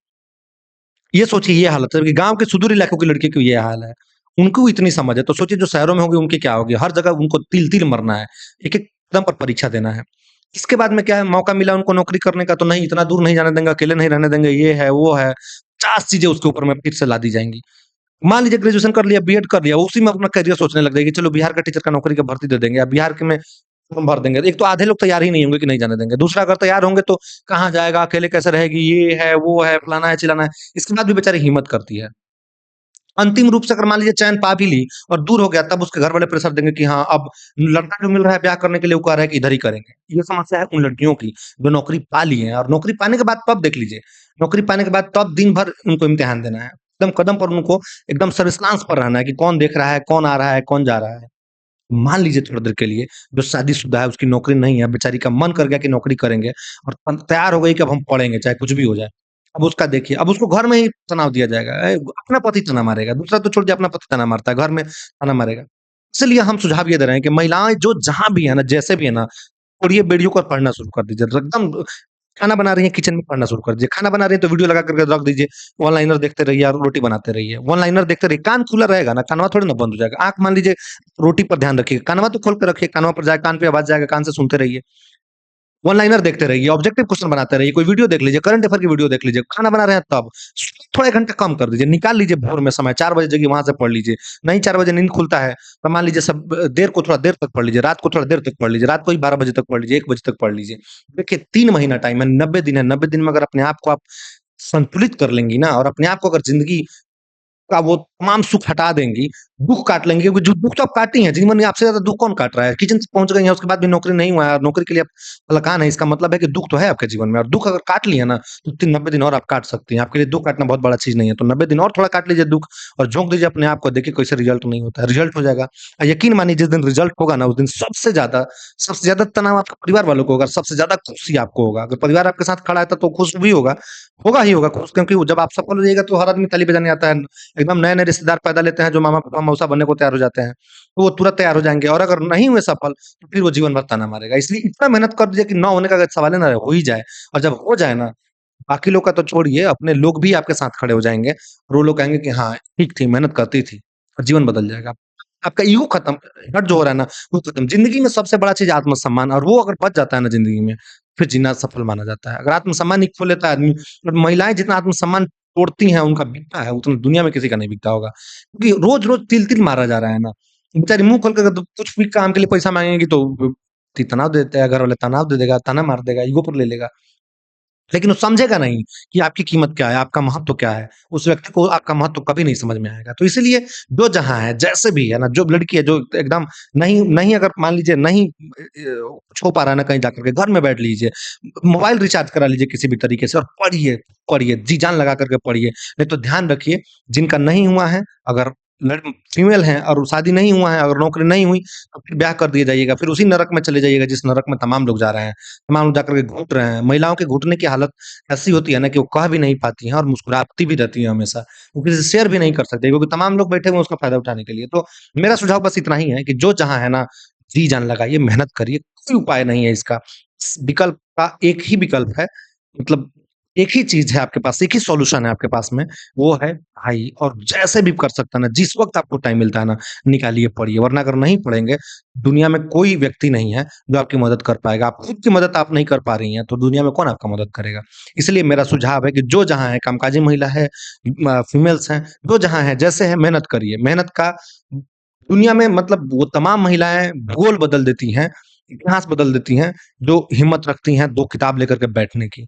ये सोचिए ये हालत है कि गाँव के सुदूर इलाकों की लड़की की ये हाल है। उनको इतनी समझ है, तो सोचिए जो शहरों में होगी उनकी क्या होगी? हर जगह उनको तिल-तिल मरना है, एक-एक कदम पर परीक्षा देना है। इसके बाद में क्या है, मौका मिला उनको नौकरी करने का तो नहीं, इतना दूर नहीं जाने देंगे, अकेले नहीं रहने देंगे, ये है, वो है, 50 चीज़ें उसके ऊपर में फिर से ला दी जाएँगी। मान लीजिए ग्रेजुएशन कर लिया, बीएड कर लिया, उसी में अपना करियर सोचने लग जाएगी, चलो बिहार का टीचर का नौकरी का भर्ती दे देंगे, अब बिहार के में फॉर्म भर देंगे। एक तो आधे लोग तैयार ही नहीं होंगे कि नहीं जाने देंगे, दूसरा अगर तैयार होंगे तो कहाँ जाएगा, अकेले कैसे रहेगी, ये है, वो है, फलाना है, चिलाना है, इसके बाद भी बेचारी हिम्मत करती है। अंतिम रूप से अगर मान लीजिए चैन पा भी ली और दूर हो गया, तब उसके घर वाले प्रेशर देंगे कि हाँ, अब लड़का जो मिल रहा है ब्याह करने के लिए, वो कह रहा है कि इधर ही करेंगे। ये समस्या है उन लड़कियों की, जो नौकरी पा ली है, और नौकरी पाने के बाद तब देख लीजिए, नौकरी पाने के बाद तब दिन भर उनको इम्तिहान देना है। कदम कदम पर उनको एकदम सर्विलांस पर रहना है कि कौन देख रहा है, कौन आ रहा है, कौन जा रहा है। मान लीजिए थोड़ी देर के लिए, जो शादीशुदा है, उसकी नौकरी नहीं है, बेचारी का मन कर गया कि नौकरी करेंगे, और तैयार हो गई कि अब हम पढ़ेंगे, चाहे कुछ भी हो जाए। अब उसका देखिए, अब उसको घर में ही तनाव दिया जाएगा। अपना पति तना मारेगा, दूसरा तो छोड़ दिया, अपना पति तना मारता है, घर में तना मारेगा। इसलिए हम सुझाव ये दे रहे हैं कि महिलाएं जो जहां भी है ना, जैसे भी है ना, छोड़िए बेड़ियों को और पढ़ना शुरू कर दीजिए एकदम। खाना बना रही हैं, किचन में पढ़ना शुरू कर दीजिए। खाना बना रही हैं तो वीडियो लगा करके रख दीजिए, वन लाइनर देखते रहिए और रोटी बनाते रहिए। वन लाइनर देखते रहिए, कान खुला रहेगा ना, कानवा थोड़ी ना बंद हो जाएगा। आंख मान लीजिए, रोटी पर ध्यान रखिए, कानवा तो खोल के रखिए, कानवा पर जाए, कान पे आवाज जाएगा, कान से सुनते रहिए। वन लाइनर देखते रहिए, ऑब्जेक्टिव क्वेश्चन बनाते रहिए, कोई वीडियो देख लीजिए, करंट अफेयर की वीडियो देख लीजिए। खाना बना रहे हैं तब थोड़ा 1 घंटा कम कर दीजिए, निकाल लीजिए भोर में समय, 4 बजे जगह वहां से पढ़ लीजिए। नहीं 4 बजे नींद खुलता है, तो मान लीजिए सब देर को थोड़ा देर तक पढ़ लीजिए, रात को थोड़ा देर तक पढ़ लीजिए, रात को ही 12 बजे तक पढ़ लीजिए, 1 बजे तक पढ़ लीजिए। देखिए 3 महीना टाइम है, 90 दिन है, 90 दिन में अगर अपने आप को आप संतुलित कर लेंगी ना, और अपने आप को अगर जिंदगी का वो तमाम सुख हटा देंगी, दुःख काट लेंगी, क्योंकि जो दुःख तो आप काटी हैं, जीवन में आपसे ज़्यादा दुःख कौन काट रहा है? किचन से पहुँच गई हैं, उसके बाद भी नौकरी नहीं हुआ है और नौकरी के लिए आप हलकान हैं, इसका मतलब है कि दुःख तो है आपके जीवन में, और दुःख अगर काट लिए ना, तो 90 दिन और आप काट सकती हैं। आपके लिए दुःख काटना बहुत बड़ा चीज़ नहीं है, तो 90 दिन और थोड़ा काट लीजिए दुःख, और झोंक दीजिए अपने आप को, देखिए कैसे रिज़ल्ट नहीं होता है, रिज़ल्ट हो जाएगा। यकीन मानिए जिस दिन रिज़ल्ट होगा ना, उस दिन सबसे ज़्यादा तनाव आपके परिवार वालों को होगा, सबसे ज़्यादा खुशी आपको होगा। अगर परिवार आपके साथ खड़ा है तब तो खुश भी होगा ही होगा खुश, क्योंकि वो जब आप सफल हो जाइएगा तो हर आदमी ताली बजाने आता है। एकदम नए-नए रिश्तेदार पैदा लेते हैं जो मामा-पापा, मौसा बनने को तैयार हो जाते हैं। तो वो तुरंत तैयार हो जाएँगे, और अगर नहीं हुए सफल, तो फिर वो जीवन भर ताना मारेगा। इसलिए इतना मेहनत कर दीजिए कि ना होने का अगर सवाल है ना, हो ही जाए। और जब हो जाए ना, बाकी लोग का तो छोड़िए, अपने लोग भी आपके साथ खड़े हो जाएँगे, और वो लोग कहेंगे कि हाँ, ठीक थी, मेहनत करती थी, और जीवन बदल जाएगा। आपका ईगो खत्म, हट जो हो रहा है ना, वो खत्म। ज़िंदगी में सबसे बड़ा चीज़ आत्मसम्मान, और वो अगर बच जाता है ना ज़िंदगी में, फिर जीना सफल माना जाता है। अगर आत्मसम्मान ही खो लेता है आदमी, और महिलाएँ जितना आत्मसम्मान तोड़ती हैं, उनका बिकता है, उतना दुनिया में किसी का नहीं बिकता होगा। क्योंकि रोज़-रोज़ तिल-तिल मारा जा रहा है ना। बेचारी मुँह खोल के अगर कुछ भी काम के लिए पैसा माँगेंगी तो तनाव दे देते हैं, घर वाले तनाव दे देगा, ताना मार देगा, ईगो पर ले लेगा। लेकिन वो समझेगा नहीं कि आपकी कीमत क्या है, आपका महत्व क्या है। उस व्यक्ति को आपका महत्व कभी नहीं समझ में आएगा। तो इसीलिए जो जहाँ है, जैसे भी है ना, जो लड़की है, जो एकदम नहीं नहीं अगर मान लीजिए नहीं कुछ हो पा रहा है ना कहीं जाकर के, घर में बैठ लीजिए। मोबाइल रिचार्ज करा लीजिए किसी भी तरीके से, और पढ़िए, पढ़िए, जी जान लगा कर के पढ़िए। नहीं तो ध्यान रखिए, जिनका नहीं हुआ है, अगर लड़ फीमेल हैं और शादी नहीं हुआ है, अगर नौकरी नहीं हुई, तो फिर ब्याह कर दिया जाइएगा। फिर उसी नरक में चले जाइएगा जिस नरक में तमाम लोग जा रहे हैं। तमाम लोग जाकर के घुट रहे हैं। महिलाओं के घुटने की हालत ऐसी होती है ना कि वो कह भी नहीं पाती हैं और मुस्कुराती भी रहती हैं हमेशा। वो किसी से शेयर भी नहीं कर सकती, क्योंकि तमाम लोग बैठे हुए हैं उसका फ़ायदा उठाने के लिए। तो मेरा सुझाव बस इतना ही है कि जो जहाँ है ना, जी-जान लगाइए, मेहनत करिए, कोई उपाय नहीं है इसका। इस विकल्प का एक ही विकल्प है, मतलब एक ही चीज़ है आपके पास, एक ही सॉल्यूशन है आपके पास में, वो है पढ़ाई। और जैसे भी कर सकते हैं ना, जिस वक़्त आपको टाइम मिलता है ना, निकालिए, पढ़िए, वरना अगर नहीं पढ़ेंगे, दुनिया में कोई व्यक्ति नहीं है जो आपकी मदद कर पाएगा। आप खुद की मदद आप नहीं कर पा रही हैं, तो दुनिया में कौन आपका मदद करेगा? इसलिए मेरा सुझाव है कि जो जहाँ है, कामकाजी महिला है, फीमेल्स हैं, जो जहाँ है, जैसे है, मेहनत करिए। मेहनत का दुनिया में मतलब वो तमाम महिलाएँ भूगोल बदल देती हैं, इतिहास बदल देती हैं, जो हिम्मत रखती हैं 2 किताब लेकर के बैठने की।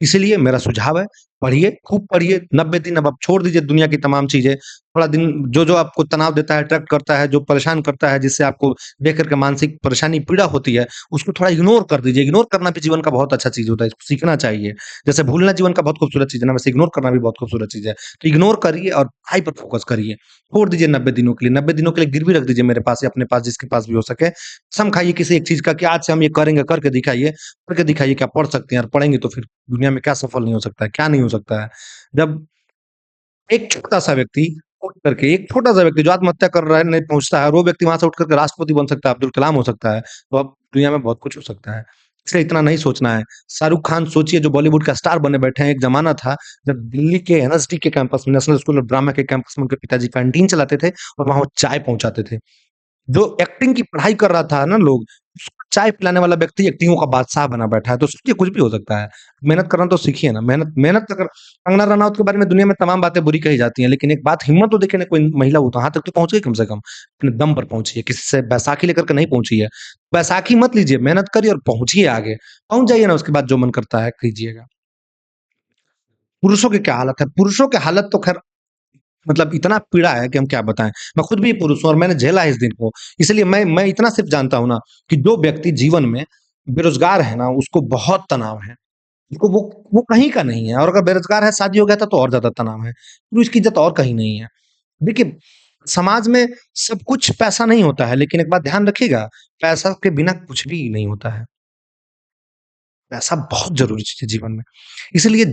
इसीलिए मेरा सुझाव है, पढ़िए, खूब पढ़िए, 90 दिन अब आप छोड़ दीजिए दुनिया की तमाम चीज़ें। थोड़ा दिन जो-जो आपको तनाव देता है, अट्रैक्ट करता है, जो परेशान करता है, जिससे आपको देख कर के मानसिक परेशानी, पीड़ा होती है, उसको थोड़ा इग्नोर कर दीजिए। इग्नोर करना भी जीवन का बहुत अच्छा चीज़ होता है, इसको सीखना चाहिए। जैसे भूलना जीवन का बहुत खूबसूरत चीज़ है ना, वैसे इग्नोर करना भी बहुत खूबसूरत चीज़ है। तो इग्नोर करिए और पढ़ाई पर फ़ोकस करिए। छोड़ दीजिए 90 दिनों के लिए, 90 दिनों के लिए गिरवी रख दीजिए मेरे पास या अपने पास, जिसके पास भी हो सके। कसम खाइए किसी एक चीज़ का कि आज से हम ये करेंगे, करके दिखाइए कि आप पढ़ सकते हैं, और पढ़ेंगे तो फिर दुनिया में क्या सफल नहीं हो सकता है, क्या नहीं हो सकता है। जब एक छोटा-सा व्यक्ति उठ करके, एक छोटा-सा व्यक्ति जो आत्महत्या कर रहा है, नहीं पहुँचता है, और वो व्यक्ति वहाँ से उठ करके राष्ट्रपति बन सकता है, अब्दुल कलाम हो सकता है, तो अब दुनिया में बहुत कुछ हो सकता है। इसलिए इतना नहीं सोचना है। शाहरुख खान सोचिए, जो बॉलीवुड का स्टार बने बैठे हैं, एक ज़माना था जब दिल्ली के एनएसडी के कैंपस में, नेशनल स्कूल ऑफ ड्रामा के कैंपस में उनके पिताजी कैंटीन चलाते थे, और वहाँ वो चाय पहुँचाते थे। जो एक्टिंग की पढ़ाई कर रहा था ना लोग, उसको चाय पिलाने वाला व्यक्ति एक्टिंगों का बादशाह बना बैठा है, तो सोचिए कुछ भी हो सकता है। मेहनत करना तो सीखिए ना, मेहनत मेहनत अगर कंगना रनौत के बारे में दुनिया में तमाम बातें बुरी कही जाती हैं, लेकिन एक बात, हिम्मत तो देखिए ना, कोई महिला वो तो वहाँ तक तो पहुँच गई कम से कम, अपने दम पर पहुँची है, किसी से बैसाखी लेकर के नहीं पहुँची है। बैसाखी मत लीजिए, मेहनत करिए और पहुँचिए आगे। पहुँच जाइए ना, उसके बाद जो मन करता है कीजिएगा। पुरुषों की क्या हालत है? पुरुषों की हालत तो ख़ैर मतलब इतना पीड़ा है कि हम क्या बताएँ। मैं खुद भी पुरुष हूँ और मैंने झेला है इस दिन को। इसलिए मैं इतना सिर्फ़ जानता हूँ ना कि जो व्यक्ति जीवन में बेरोज़गार है ना, उसको बहुत तनाव है। उसको वो कहीं का नहीं है और अगर बेरोज़गार है, शादी हो गया था तो और ज़्यादा तनाव है। फिर उसकी इज़्ज़त और कहीं नहीं है। देखिए, समाज में सब कुछ पैसा नहीं होता है, लेकिन एक बात ध्यान रखिएगा, पैसा के बिना कुछ भी नहीं होता है। पैसा बहुत ज़रूरी चीज़ है जीवन में। इसलिए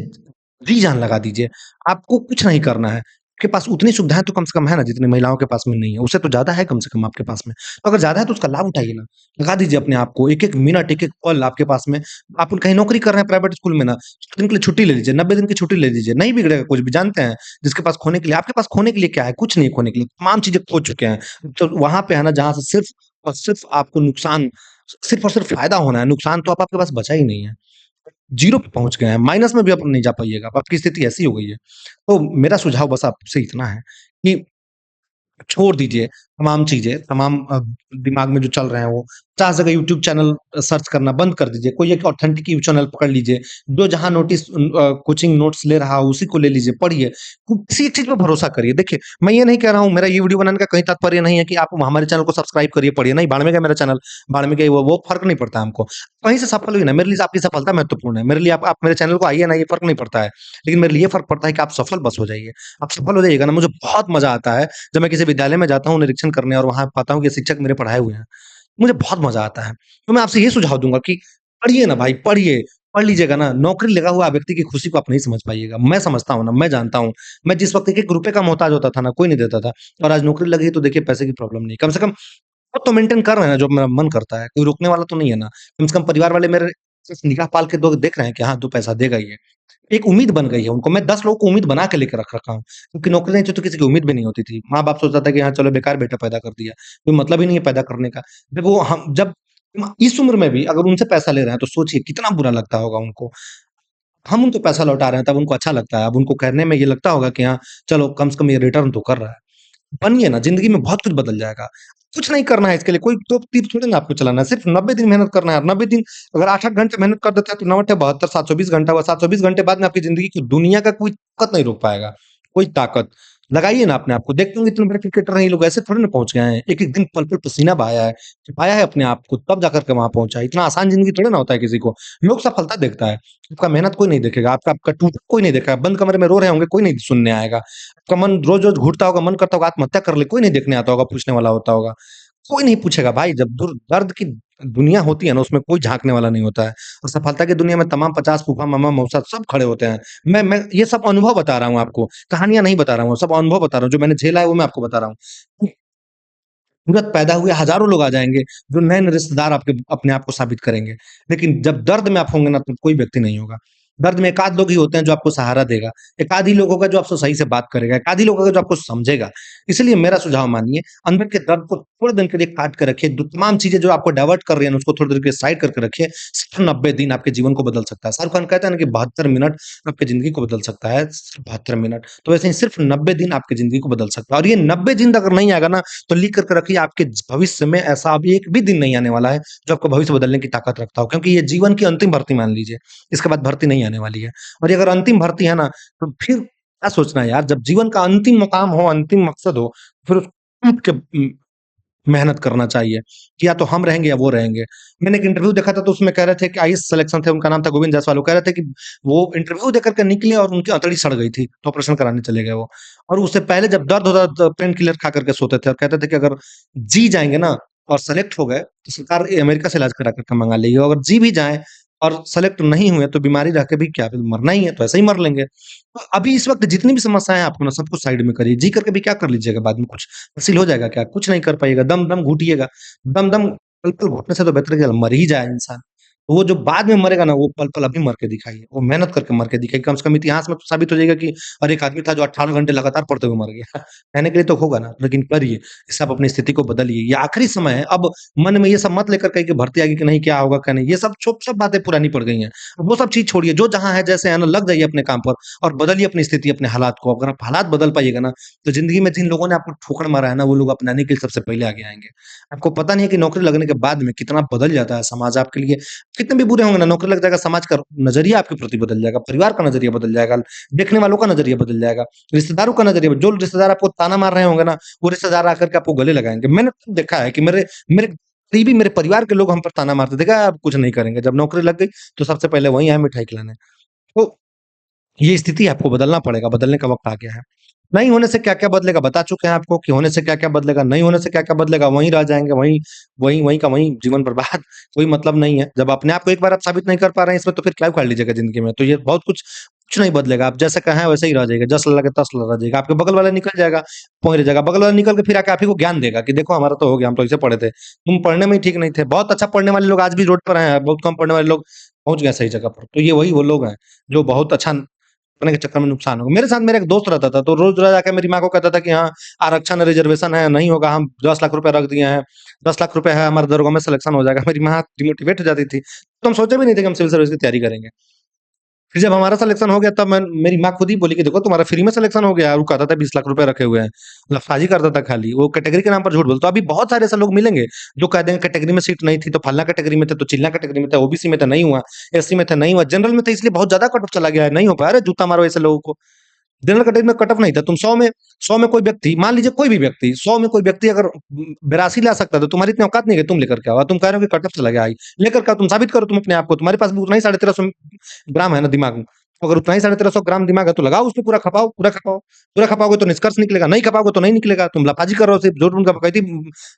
जी-जान लगा दीजिए। आपको कुछ नहीं करना है। आपके पास उतनी सुविधाएँ तो कम से कम है ना जितनी महिलाओं के पास में नहीं है। उससे तो ज़्यादा है कम से कम आपके पास में। तो अगर ज़्यादा है तो उसका लाभ उठाइए ना। लगा दीजिए अपने आप को 1-1 मिनट, 1-1 पल आपके पास में। आप कहीं नौकरी कर रहे हैं प्राइवेट स्कूल में ना, 100 दिन के लिए छुट्टी ले लीजिए, 90 दिन की छुट्टी ले लीजिए। नहीं बिगड़ेगा कुछ भी जानते हैं, जिसके पास खोने के लिए आपके पास खोने के लिए क्या है? कुछ नहीं है खोने के लिए। तमाम चीज़ें खो चुके हैं। तो वहाँ पे है ना जहाँ से सिर्फ़ और सिर्फ़ आपको नुकसान सिर्फ़ और सिर्फ़ फ़ायदा होना है, नुकसान तो अब आपके पास बचा ही नहीं है। ज़ीरो पे पहुँच गए हैं, माइनस में भी आप नहीं जा पाइएगा, अब आपकी स्थिति ऐसी हो गई है। तो मेरा सुझाव बस आपसे इतना है कि छोड़ दीजिए तमाम चीज़ें, तमाम दिमाग में जो चल रहे हैं वो 50 जगह यूट्यूब चैनल सर्च करना बंद कर दीजिए। कोई एक ऑथेंटिक यूट्यूब चैनल पकड़ लीजिए, जो जहाँ कोचिंग नोट्स ले रहा हो उसी को ले लीजिए, पढ़िए। किसी एक चीज़ पे भरोसा करिए। देखिए, मैं ये नहीं कह रहा हूँ मेरा ये वीडियो बनाने का कहीं तात्पर्य नहीं है कि आप हमारे चैनल को सब्सक्राइब करिए, पढ़िए। नहीं, बाड़ में गया मेरा चैनल, बाड़ में गई वो फ़र्क नहीं पड़ता हमको। कहीं से सफल हुई ना, मेरे लिए आपकी सफलता महत्वपूर्ण है। मेरे लिए आप मेरे चैनल को आइए ना, ये फ़र्क नहीं पड़ता है। लेकिन मेरे लिए ये फ़र्क पड़ता है कि आप सफल बस हो जाइए। आप सफल हो जाइएगा ना, मुझे बहुत मज़ा आता है जब मैं किसी विद्यालय में जाता हूँ निरीक्षण करने और वहाँ पाता हूँ कि शिक्षक मेरे पढ़ाए हुए हैं, मुझे बहुत मज़ा आता है। तो मैं आपसे ये सुझाव दूँगा कि पढ़िए ना भाई, पढ़िए। पढ़ लीजिएगा ना, नौकरी लगा हुआ व्यक्ति की खुशी को आप नहीं समझ पाइएगा। मैं समझता हूँ ना, मैं जानता हूँ। मैं जिस वक़्त एक-एक रुपए का मोहताज होता था ना, कोई नहीं देता था और आज नौकरी लगी है तो देखिए पैसे की प्रॉब्लम नहीं। कम से कम खुद तो मेंटेन कर रहे हैं ना जो मेरा मन करता है, कोई रोकने वाला तो नहीं है ना। कम से कम परिवार वाले मेरे सिर्फ़ निगाह पाल के दो देख रहे हैं कि हाँ, 2 पैसा देगा ये। एक उम्मीद बन गई है उनको, मैं 10 लोगों को उम्मीद बना के लेके रख रखा हूँ, क्योंकि नौकरी नहीं थी तो किसी की उम्मीद भी नहीं होती थी। माँ-बाप सोचता था कि हाँ, चलो बेकार बेटा पैदा कर दिया, कोई मतलब ही नहीं है पैदा करने का। जब इस उम्र में भी अगर उनसे पैसा ले रहे हैं तो सोचिए कितना बुरा लगता होगा उनको। हम उनको पैसा लौटा रहे हैं तब उनको अच्छा लगता है, अब उनको कहने में ये लगता होगा कि हाँ, चलो कम से कम ये रिटर्न तो कर रहा है। बनिए ना, ज़िंदगी में बहुत कुछ बदल जाएगा। कुछ नहीं करना है इसके लिए, कोई तोप-तीर थोड़ी ना आपको चलाना है, सिर्फ़ 90 दिन मेहनत करना है और 90 दिन अगर 8-8 घंटे मेहनत कर देते हैं तो 9 अट्ठे 72 720 घंटा हुआ, 720 घंटे बाद में आपकी ज़िंदगी की दुनिया का कोई ताकत नहीं रोक पाएगा, कोई ताकत। लगाइए ना अपने आप को, देखते होंगे इतने बड़े क्रिकेटर हैं ये लोग ऐसे थोड़ी ना पहुँच गए हैं, एक-एक दिन पल-पल पसीना बहाया है, छिपाया है अपने आप को तब जाकर के वहाँ पहुँचा है, इतना आसान ज़िंदगी थोड़ी ना होता है किसी को। लोग सफलता देखता है, आपका मेहनत कोई नहीं देखेगा, आपका आपका टूटा कोई नहीं देखेगा, बंद कमरे में रो रहे होंगे, कोई नहीं सुनने आएगा। आपका मन रोज़-रोज़ घुटता होगा, मन करता होगा आत्महत्या कर ले, कोई नहीं देखने आता होगा, पूछने वाला होता होगा। कोई नहीं पूछेगा भाई, जब दर्द की दुनिया होती है ना, उसमें कोई झाँकने वाला नहीं होता है और सफलता की दुनिया में तमाम 50 फूफा, मामा, मौसा सब खड़े होते हैं। मैं ये सब अनुभव बता रहा हूँ आपको, कहानियाँ नहीं बता रहा हूँ, सब अनुभव बता रहा हूँ, जो मैंने झेला है वो मैं आपको बता रहा हूँ। तुरंत पैदा हुए हज़ारों लोग आ जाएँगे, जो नए-नए रिश्तेदार आपके अपने आप को साबित करेंगे। लेकिन जब दर्द में आप होंगे ना, तो कोई व्यक्ति नहीं होगा। दर्द में एकाध लोग ही होते हैं जो आपको सहारा देगा। एकाध ही लोग होगा जो आपसे सही से बात करेगा, एकाध ही लोग होगा जो आपको समझेगा। इसलिए मेरा सुझाव मानिए, अंदर के दर्द को थोड़े दिन के लिए काट के रखिए, दो तमाम चीज़ें जो आपको डायवर्ट कर रही हैं ना, उसको थोड़ी देर के लिए साइड करके रखिए। सिर्फ़ 90 दिन आपके जीवन को बदल सकता है। शाहरुख खान कहता है ना कि 72 मिनट आपकी ज़िंदगी को बदल सकता है, सिर्फ़ 72 मिनट। तो वैसे ही सिर्फ़ 90 दिन आपकी ज़िंदगी को बदल सकता है और ये 90 दिन अगर नहीं आएगा ना, तो लिख कर के रखिए आपके भविष्य में ऐसा अभी एक भी दिन नहीं आने वाला है जो आपको भविष्य बदलने की ताकत रखता हो क्योंकि ये जीवन की अंतिम भर्ती मान लीजिए इसके बाद भर्ती नहीं आने वाली है और ये अगर अंतिम भर्ती है ना तो फिर क्या सोचना है यार जब जीवन का अंतिम मुकाम हो अंतिम मकसद हो फिर उसको कूट के मेहनत करना चाहिए कि या तो हम रहेंगे या वो रहेंगे। मैंने एक इंटरव्यू देखा था तो उसमें कह रहे थे कि आईएएस सिलेक्शन थे, उनका नाम था गोविंद जायसवाल, वो कह रहे थे कि वो इंटरव्यू देकर के निकले और उनकी अतड़ी सड़ गई थी, तो ऑपरेशन कराने चले गए वो। और उससे पहले जब दर्द होता था तो पेन किलर खा करके सोते थे और कहते थे कि अगर जी जाएँगे ना और सेलेक्ट हो गए, तो सरकार अमेरिका से इलाज करा कर के मँगा लेगी। अगर जी भी जाएँ और सेलेक्ट नहीं हुए तो बीमारी रह के भी क्या फिर मरना ही है, तो ऐसे ही मर लेंगे। तो अभी इस वक़्त जितनी भी समस्याएँ हैं आपको ना सब कुछ साइड में करिए, जी करके भी क्या कर लीजिएगा बाद में कुछ हासिल हो जाएगा क्या? कुछ नहीं कर पाइएगा, दम-दम घुटिएगा, दम-दम पल-पल घुटने से तो बेहतर है कि मर ही जाए इंसान। तो वो जो बाद में मरेगा ना, वो पल-पल अभी मर के दिखाइए, वो मेहनत करके मर के दिखाइए, कम से कम इतिहास में तो साबित हो जाएगा कि अरे एक आदमी था जो 18 घंटे लगातार पढ़ते हुए मर गया। कहने के लिए तो होगा ना, लेकिन करिए, इससे आप अपनी स्थिति को बदलिए, ये आखिरी समय है, अब मन में ये सब मत लेकर के कि भर्ती आएगी कि नहीं, क्या होगा, क्या नहीं, ये सब बातें पुरानी पड़ गई हैं। वो सब चीज़ छोड़िए, जो जहाँ है, जैसे है ना, लग जाइए अपने काम पर और बदलिए अपनी स्थिति, अपने हालात को। अगर आप हालात बदल पाइएगा ना, तो ज़िंदगी में जिन लोगों ने आपको ठोकर मारा है ना, वो लोग अपनाने के लिए सबसे पहले आगे आएँगे। आपको पता नहीं है कि नौकरी लगने के बाद में कितना बदल जाता है समाज आपके लिए, कितने भी बुरे होंगे ना, नौकरी लग जाएगा, समाज का नज़रिया आपके प्रति बदल जाएगा, परिवार का नज़रिया बदल जाएगा, देखने वालों का नज़रिया बदल जाएगा, रिश्तेदारों का नज़रिया जो रिश्तेदार आपको ताना मार रहे होंगे ना, वो रिश्तेदार आकर के आपको गले लगाएँगे। मैंने खुद देखा है कि मेरे मेरे करीबी मेरे परिवार के लोग हम पर ताना मारते थे, "क्या आप कुछ नहीं करेंगे।" जब नौकरी लग गई, तो सबसे पहले वही आए मिठाई खिलाने। तो ये स्थिति आपको बदलना पड़ेगा, बदलने का वक़्त आ गया है। नहीं होने से क्या-क्या बदलेगा बता चुके हैं आपको कि होने से क्या-क्या बदलेगा, नहीं होने से क्या-क्या बदलेगा, वहीं रह जाएँगे, वहीं वहीं वहीं का वहीं जीवन बर्बाद, कोई मतलब नहीं है। जब अपने आप को एक बार आप साबित नहीं कर पा रहे हैं इसमें तो फिर क्या उखाड़ लीजिएगा ज़िंदगी में, तो ये बहुत कुछ नहीं बदलेगा, आप जैसे कहें वैसे ही रह जाइएगा, जस लगे तस रह जाइएगा, आपके बगल वाला निकल जाएगा, पहुँच जाएगा, बगल वाला निकल के फिर आके आप ही को ज्ञान देगा कि देखो हमारा तो हो गया, हम तो ऐसे पढ़े थे, तुम पढ़ने में ही ठीक नहीं थे। बहुत अच्छा पढ़ने वाले लोग आज भी रोड पर हैं, बहुत कम पढ़ने वाले लोग पहुँच गए सही जगह पर। तो ये वही वो लोग हैं, जो बहुत अच्छा पढ़ने के चक्कर में नुकसान होगा। मेरे साथ मेरा एक दोस्त रहता था, तो रोज़-रोज़ आके मेरी माँ को कहता था कि हाँ, आरक्षण रिज़र्वेशन है, नहीं होगा, हम 10 लाख रुपए रख दिए हैं, 10 लाख रुपए है, हमारा दरोगा में सिलेक्शन हो जाएगा। मेरी माँ डिमोटिवेट हो जाती थी। तो हम सोचे भी नहीं थे कि हम सिविल सर्विस की तैयारी करेंगे। फिर जब हमारा सिलेक्शन हो गया तब मेरी माँ खुद ही बोली कि देखो तुम्हारा फ्री में सिलेक्शन हो गया है। वो कहता था 20 लाख रुपए रखे हुए हैं। लफड़ाजी करता था खाली। वो कैटेगरी के नाम पर झूठ बोलता। तो अभी बहुत सारे ऐसे लोग मिलेंगे जो कह देंगे कैटेगरी में सीट नहीं थी तो फलाना कैटेगरी में थे तो चिल्ला कैटेगरी में थे, ओबीसी में था नहीं हुआ, एससी में था नहीं हुआ, जनरल में था इसलिए बहुत ज़्यादा कट ऑफ चला गया है, नहीं हो पाया। अरे जूता मारो ऐसे लोगों को। जनरल कैटेगरी में कट ऑफ नहीं था। तुम 100 में कोई व्यक्ति मान लीजिए कोई भी व्यक्ति 100 में कोई व्यक्ति अगर 82 ला सकता है तो तुम्हारी इतनी औकात नहीं है कि तुम लेकर के आओ। तुम कह रहे हो कि कट ऑफ चला गया है। लेकर के आओ, तुम साबित करो तुम अपने आप को। तुम्हारे पास भी उतना ही 1350 ग्राम है ना दिमाग में। अगर उतना ही 1350 ग्राम दिमाग है तो लगाओ उसपे पूरा खपाओ, पूरा खपाओ। पूरा खपाओगे तो निष्कर्ष निकलेगा, नहीं खपाओगे तो नहीं निकलेगा। तुम लफाजी कर रहे हो, सिर्फ झूठ-मूठ का बकैती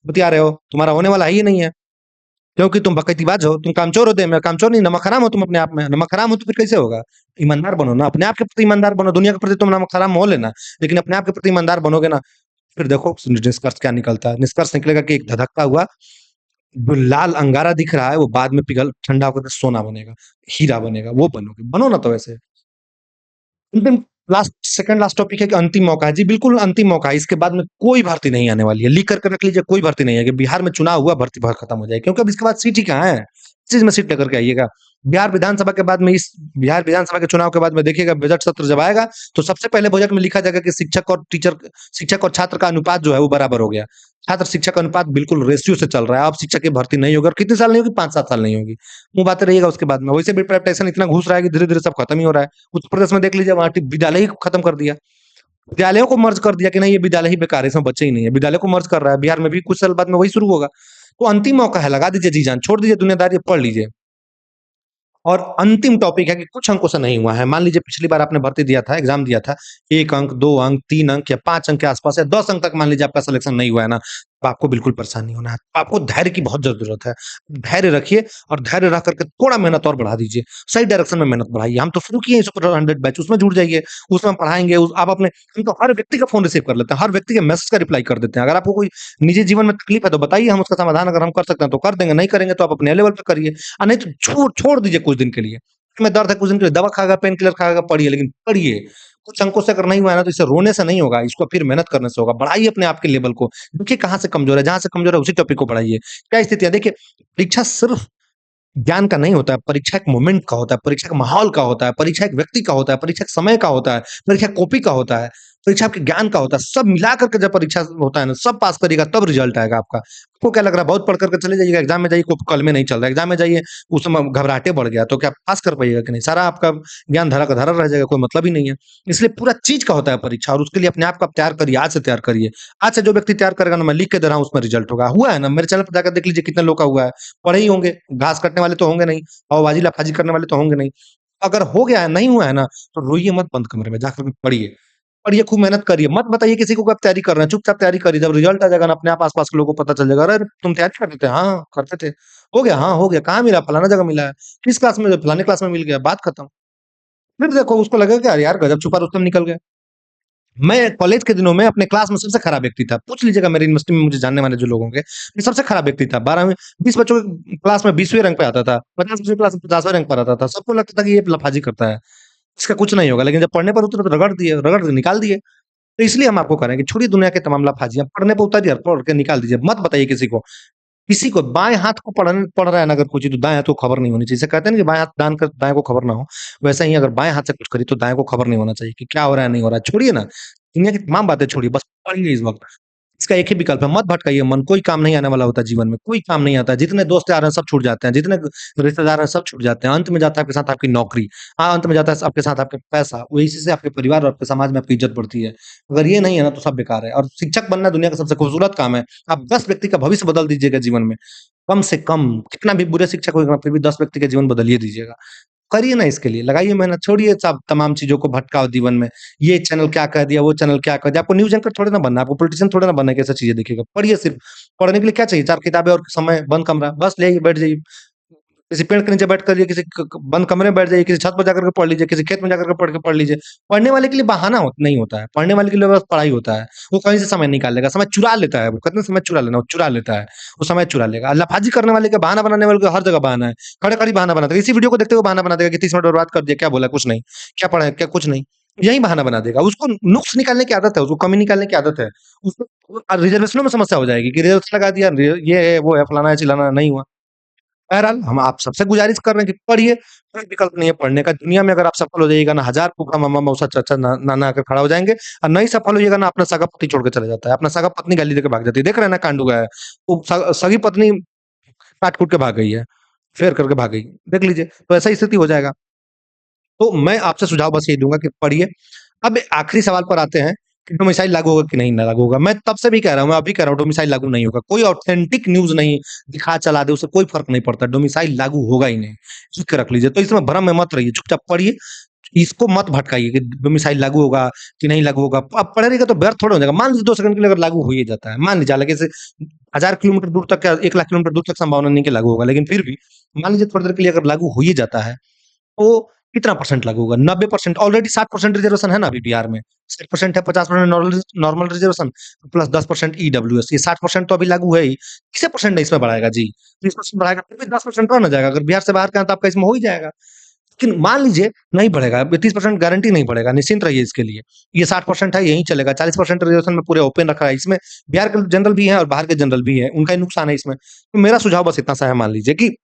बतिया रहे हो। तुम्हारा होने वाला है ही नहीं है। क्योंकि तुम बकैतीबाज हो, तुम कामचोर हो, मैं कामचोर नहीं, नमक हराम हो तुम अपने आप में। नमक हराम हो तो फिर कैसे होगा? ईमानदार बनो ना, अपने आप के प्रति ईमानदार बनो, दुनिया के प्रति तुम नमक हराम हो लेना, लेकिन अपने आप के प्रति ईमानदार बनोगे ना, फिर देखो निष्कर्ष क्या निकलता है। निष्कर्ष निकलेगा कि एक धधकता हुआ जो लाल अंगारा दिख रहा है, वो बाद में पिघल ठंडा होकर के सोना बनेगा, हीरा बनेगा, वो बनोगे। बनो ना तो वैसे। अंतिम सेकंड लास्ट टॉपिक है कि अंतिम मौका है। जी, बिल्कुल अंतिम मौका है। इसके बाद में कोई भर्ती नहीं आने वाली है। लिख कर के रख लीजिए, कोई भर्ती नहीं आएगी। बिहार में चुनाव हुआ, भर्ती खत्म हो जाएगी। क्योंकि अब इसके बाद सीट ही कहाँ है? किस चीज़ में सीट लेकर के आइएगा? बिहार विधानसभा के चुनाव के बाद में देखिएगा बजट सत्र जब आएगा, तो सबसे पहले बजट में लिखा जाएगा कि शिक्षक और छात्र का अनुपात जो है वो बराबर हो गया। छात्र-शिक्षक अनुपात बिल्कुल रेशियो से चल रहा है। अब शिक्षक की भर्ती नहीं होगी और कितने साल नहीं होगी? 5-7 साल नहीं होगी। मुँह बाते रहिएगा उसके बाद में। वैसे भी प्राइवेटाइजेशन इतना घुस रहा है कि धीरे-धीरे सब खत्म ही हो रहा है। उत्तर प्रदेश में देख लीजिए वहाँ विद्यालय ही खत्म कर दिया। विद्यालयों को मर्ज कर दिया कि नहीं ये विद्यालय ही बेकार है, इसमें बच्चे ही नहीं है। विद्यालय को मर्ज कर रहा है। बिहार में भी कुछ साल बाद में वही शुरू होगा। तो अंतिम मौका है, लगा दीजिए जी जान, छोड़ दीजिए दुनियादारी, पढ़ लीजिए। और अंतिम टॉपिक है कि कुछ अंकों से नहीं हुआ है। मान लीजिए पिछली बार आपने भर्ती दिया था, एग्ज़ाम दिया था, 1 अंक, 2 अंक, 3 अंक या 5 अंक के आस-पास या 10 अंक तक मान लीजिए आपका सिलेक्शन नहीं हुआ है ना, तो आपको बिल्कुल परेशान नहीं होना है। आपको धैर्य की बहुत ज़रूरत है। धैर्य रखिए और धैर्य रख कर के थोड़ा मेहनत और बढ़ा दीजिए। सही डायरेक्शन में मेहनत बढ़ाइए। हम तो शुरू किए हैं सुपर 100 बैच, उसमें जुड़ जाइए, उसमें हम पढ़ाएँगे। उस आप अपने हम तो हर व्यक्ति का फ़ोन रिसीव कर लेते हैं, हर व्यक्ति के मैसेज का रिप्लाई कर देते हैं। अगर आपको कोई निजी जीवन में तकलीफ है तो बताइए, हम उसका समाधान अगर हम कर सकते हैं तो कर देंगे, नहीं करेंगे तो आप अपने लेवल पे करिए। नहीं तो छोड़ छोड़ दीजिए कुछ दिन के लिए। में दर्द है कुछ दिन के लिए दवा खाएगा, पेन किलर खाएगा, पढ़िए, लेकिन पढ़िए। कुछ अंकों से अगर नहीं हुआ है ना तो इसे रोने से नहीं होगा, इसको फिर मेहनत करने से होगा। बढ़ाइए अपने आप के लेवल को। देखिए कहाँ से कमज़ोर है, जहाँ से कमज़ोर है उसी टॉपिक को बढ़ाइए। क्या स्थिति है देखिए, परीक्षा सिर्फ़ ज्ञान का नहीं होता है, परीक्षा एक मोमेंट का होता है, परीक्षा एक माहौल का होता है, परीक्षा एक व्यक्ति का होता है, परीक्षा एक समय का होता है, परीक्षा कॉपी का होता है, परीक्षा आपके ज्ञान का होता है। सब मिला कर के जब परीक्षा होता है ना, सब पास करिएगा तब रिज़ल्ट आएगा आपका। आपको क्या लग रहा है बहुत पढ़ कर के चले जाइएगा, एग्ज़ाम में जाइए कोई कलमे नहीं चल रहा है, एग्ज़ाम में जाइए उस समय घबराहटे बढ़ गया, तो क्या पास कर पाइएगा कि नहीं? सारा आपका ज्ञान धरा का धरा रह जाएगा, कोई मतलब ही नहीं है। इसलिए पूरा चीज़ का होता है परीक्षा और उसके लिए अपने आप को आप तैयार करिए, आज से तैयार करिए। आज से जो व्यक्ति तैयार करेगा ना, मैं लिख के दे रहा हूँ उसमें रिज़ल्ट होगा। हुआ है ना, मेरे चैनल पे जाकर देख लीजिए कितने लोग का हुआ है। पढ़े ही होंगे, घास काटने वाले तो होंगे नहीं, हवाबाजी लफाजी करने वाले तो होंगे नहीं। अगर हो गया है, नहीं हुआ है ना, तो रोइए मत बंद कमरे में, जाकर के पढ़िए। पढ़िए, खूब मेहनत करिए, मत बताइए किसी को कि आप तैयारी कर रहे हैं, चुपचाप तैयारी करिए, जब रिजल्ट आ जाएगा ना अपने आप आस-पास के लोगों को पता चल जाएगा, "अरे! तुम तैयारी करते थे?" "हाँ, करते थे।" "हो गया?" "हाँ, हो गया।" "कहाँ मिला?" "फलाना जगह मिला है।" "किस क्लास में?" "फलाने क्लास में मिल गया।" बात खत्म। फिर देखो उसको लगेगा कि अरे यार गजब छुपा रुस्तम निकल गया। मैं कॉलेज के दिनों में अपने क्लास में सबसे खराब व्यक्ति था। पूछ लीजिएगा मेरी यूनिवर्सिटी में मुझे जानने वाले जो लोग होंगे, मैं सबसे खराब व्यक्ति था। 12वीं 20 बच्चों की क्लास में 20वें रैंक पे आता था, 50 बच्चों की क्लास में 50वें रैंक पर आता था। सबको लगता था कि ये लफाजी करता है, इसका कुछ नहीं होगा। लेकिन जब पढ़ने पर उतरे तो रगड़ के निकाल दिए। तो इसलिए हम आपको कह रहे हैं कि छोड़िए दुनिया के तमाम लफाजियाँ, पढ़ने पे उतरिए और पढ़ के निकाल दीजिए। मत बताइए किसी को। किसी को बाएँ हाथ को पढ़ रहा है ना अगर कोई चीज़ तो दाएँ हाथ को खबर नहीं होनी चाहिए। जैसे कहते हैं ना कि बाएँ हाथ दान कर दाएँ को खबर ना हो, वैसे ही अगर बाएँ हाथ से कुछ करिए तो दाएँ को खबर नहीं होना चाहिए कि क्या हो रहा है, नहीं हो रहा है। छोड़िए ना, दुनिया की तमाम बातें छोड़िए, बस पढ़िए इस वक़्त। इसका एक ही विकल्प है, मत भटकाइए मन, कोई काम नहीं आने वाला होता जीवन में, कोई काम नहीं आता। जितने दोस्त यार हैं सब छूट जाते हैं, जितने रिश्तेदार हैं सब छूट जाते हैं। अंत में जाता है आपके साथ आपकी नौकरी, अंत में जाता है आपके साथ आपका पैसा, वही से आपके परिवार और आपके समाज में आपकी इज्जत बढ़ती है। अगर ये नहीं है ना तो सब बेकार है। और शिक्षक बनना दुनिया का सबसे खूबसूरत काम है। आप 10 व्यक्ति का भविष्य बदल दीजिएगा जीवन में, कम से कम, कितना भी बुरे शिक्षक होगा फिर भी 10 व्यक्ति का जीवन बदलिए दीजिएगा। करिए ना इसके लिए, लगाइए मेहनत, छोड़िए सब तमाम चीज़ों को भटकाओ जीवन में। ये चैनल क्या कह दिया, वो चैनल क्या कह दिया। आपको न्यूज़ एंकर थोड़ी ना बनना है, आपको पॉलिटिशियन थोड़ी ना बनना है कि ऐसी चीज़ें देखिएगा। पढ़िए सिर्फ, पढ़ने के लिए क्या चाहिए? 4 किताबें और समय, बंद कमरा, बस ले आइए, बैठ जाइए। किसी पेड़ के नीचे बैठ कर, किसी बंद कमरे में बैठ जाइए, किसी छत पर जाकर के पढ़ लीजिए, किसी खेत में जाकर के पढ़ लीजिए। पढ़ने वाले के लिए बहाना नहीं होता है, पढ़ने वाले के लिए बस पढ़ाई होता है। वो कहीं से समय निकाल लेगा, समय चुरा लेता है। वो कहते हैं समय चुरा लेना, वो चुरा लेता है, वो समय चुरा लेगा। लफाजी करने वाले का, बहाना बनाने वाले का हर जगह बहाना है। खड़े खड़ी बहाना बनाता है, इसी वीडियो को देखते हुए बहाना बना देगा कि 30 मिनट बर्बाद कर दिया, क्या बोला, कुछ नहीं, क्या पढ़ा है, क्या कुछ नहीं, यही बहाना बना देगा। उसको नुक्स निकालने की आदत है, उसको कमी निकालने की आदत है। उसको रिजर्वेशनों में समस्या हो जाएगी कि रिजर्वेशन लगा दिया, ये है, वो है, फलाना है, चिलाना नहीं हुआ। बहरहाल हम आप सबसे गुज़ारिश कर रहे हैं कि पढ़िए, कोई विकल्प नहीं है पढ़ने का। दुनिया में अगर आप सफल हो जाइएगा ना, 1000 फूफा, मामा, मौसा, चाचा, नाना आकर खड़ा हो जाएँगे, और नहीं सफल होइएगा ना, अपना सगा पति छोड़ के चला जाता है। अपना सगा पत्नी गाली देके भाग जाती है। देख रहे हैं ना कांड हुआ है। वो सगी पत्नी काट-कूट के भाग गई है, फेर करके भाग गई। देख लीजिए, तो ऐसा स्थिति हो जाएगा। तो मैं आपसे सुझाव बस यही दूँगा कि पढ़िए। अब आखिरी सवाल पर आते हैं कि डोमिसाइल लागू होगा कि नहीं ना लागू होगा। मैं तब से भी कह रहा हूँ, मैं अभी कह रहा हूँ, डोमिसाइल लागू नहीं होगा। कोई ऑथेंटिक न्यूज़ नहीं दिखा चला दे, उससे कोई फ़र्क नहीं पड़ता। डोमिसाइल लागू होगा ही नहीं, लिख के रख लीजिए। तो इसमें भ्रम में मत रहिए, चुपचाप पढ़िए, इसको मत भटकाइए कि डोमिसाइल लागू होगा कि नहीं लागू होगा। अब पढ़े रहिएगा तो व्यर्थ थोड़ा हो जाएगा। मान लीजिए 2 सेकंड के लिए अगर लागू हो ही जाता है, मान लीजिए, हालाँकि इसे 1000 किलोमीटर दूर तक या 1 लाख किलोमीटर दूर तक संभावना नहीं कि लागू होगा, लेकिन फिर भी मान लीजिए थोड़ी देर के लिए अगर लागू हो ही जाता है, तो कितना परसेंट लागू होगा? 90%, ऑलरेडी 60% रिजर्वेशन है ना अभी बिहार में। 60% है, 50% normal normal reservation plus 10% EWS, ये 60% तो अभी लागू है ही। किसे परसेंट नहीं इसमें बढ़ाएगा जी? 30% बढ़ाएगा, फिर भी 10% रह ना जाएगा। अगर बिहार से बाहर के हैं तो आपका इसमें हो ही जाएगा। लेकिन मान लीजिए नहीं बढ़ेगा, 30% गारंटी नहीं बढ़ेगा, निश्चिंत रहिए इसके लिए। ये 60% है, यहीं चलेगा। 40% रिजर्वेशन में पूरे ओपन रखा है। इसमें बिहार के जनरल भी हैं और बाहर के जनरल भी हैं, उनका ही नुकसान है इसमें। तो मेरा सुझाव बस इतना सा है, मान लीजिए कि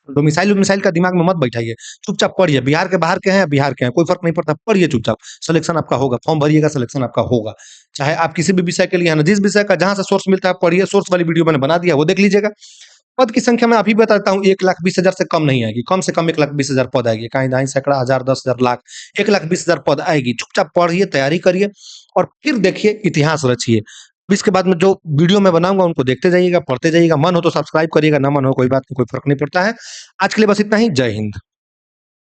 डोमिसाइल-वोमिसाइल का दिमाग में मत बैठाइए, चुपचाप पढ़िए। बिहार के बाहर के हैं, बिहार के हैं, कोई फ़र्क नहीं पड़ता, पढ़िए चुपचाप। सिलेक्शन आपका होगा, फॉर्म भरिएगा, सिलेक्शन आपका होगा। चाहे आप किसी भी विषय के लिए है ना, जिस विषय का जहाँ से सोर्स मिलता है आप पढ़िए, सोर्स वाली वीडियो मैंने बना दिया, वो देख लीजिएगा। पद की संख्या मैं अभी बताता हूँ, 1,20,000 से कम नहीं आएगी, कम से कम 1,20,000 पद आएगी, कहीं-दाहीं सैकड़ा, हज़ार, 10,000, लाख, 1,20,000 पद आएगी। चुपचाप पढ़िए, तैयारी करिए और फिर देखिए, इतिहास रचिए। इसके बाद में जो वीडियो मैं बनाऊँगा उनको देखते जाइएगा, पढ़ते जाइएगा, मन हो तो सब्सक्राइब करिएगा, ना मन हो कोई बात नहीं, कोई फ़र्क नहीं पड़ता है। आज के लिए बस इतना ही, जय हिंद।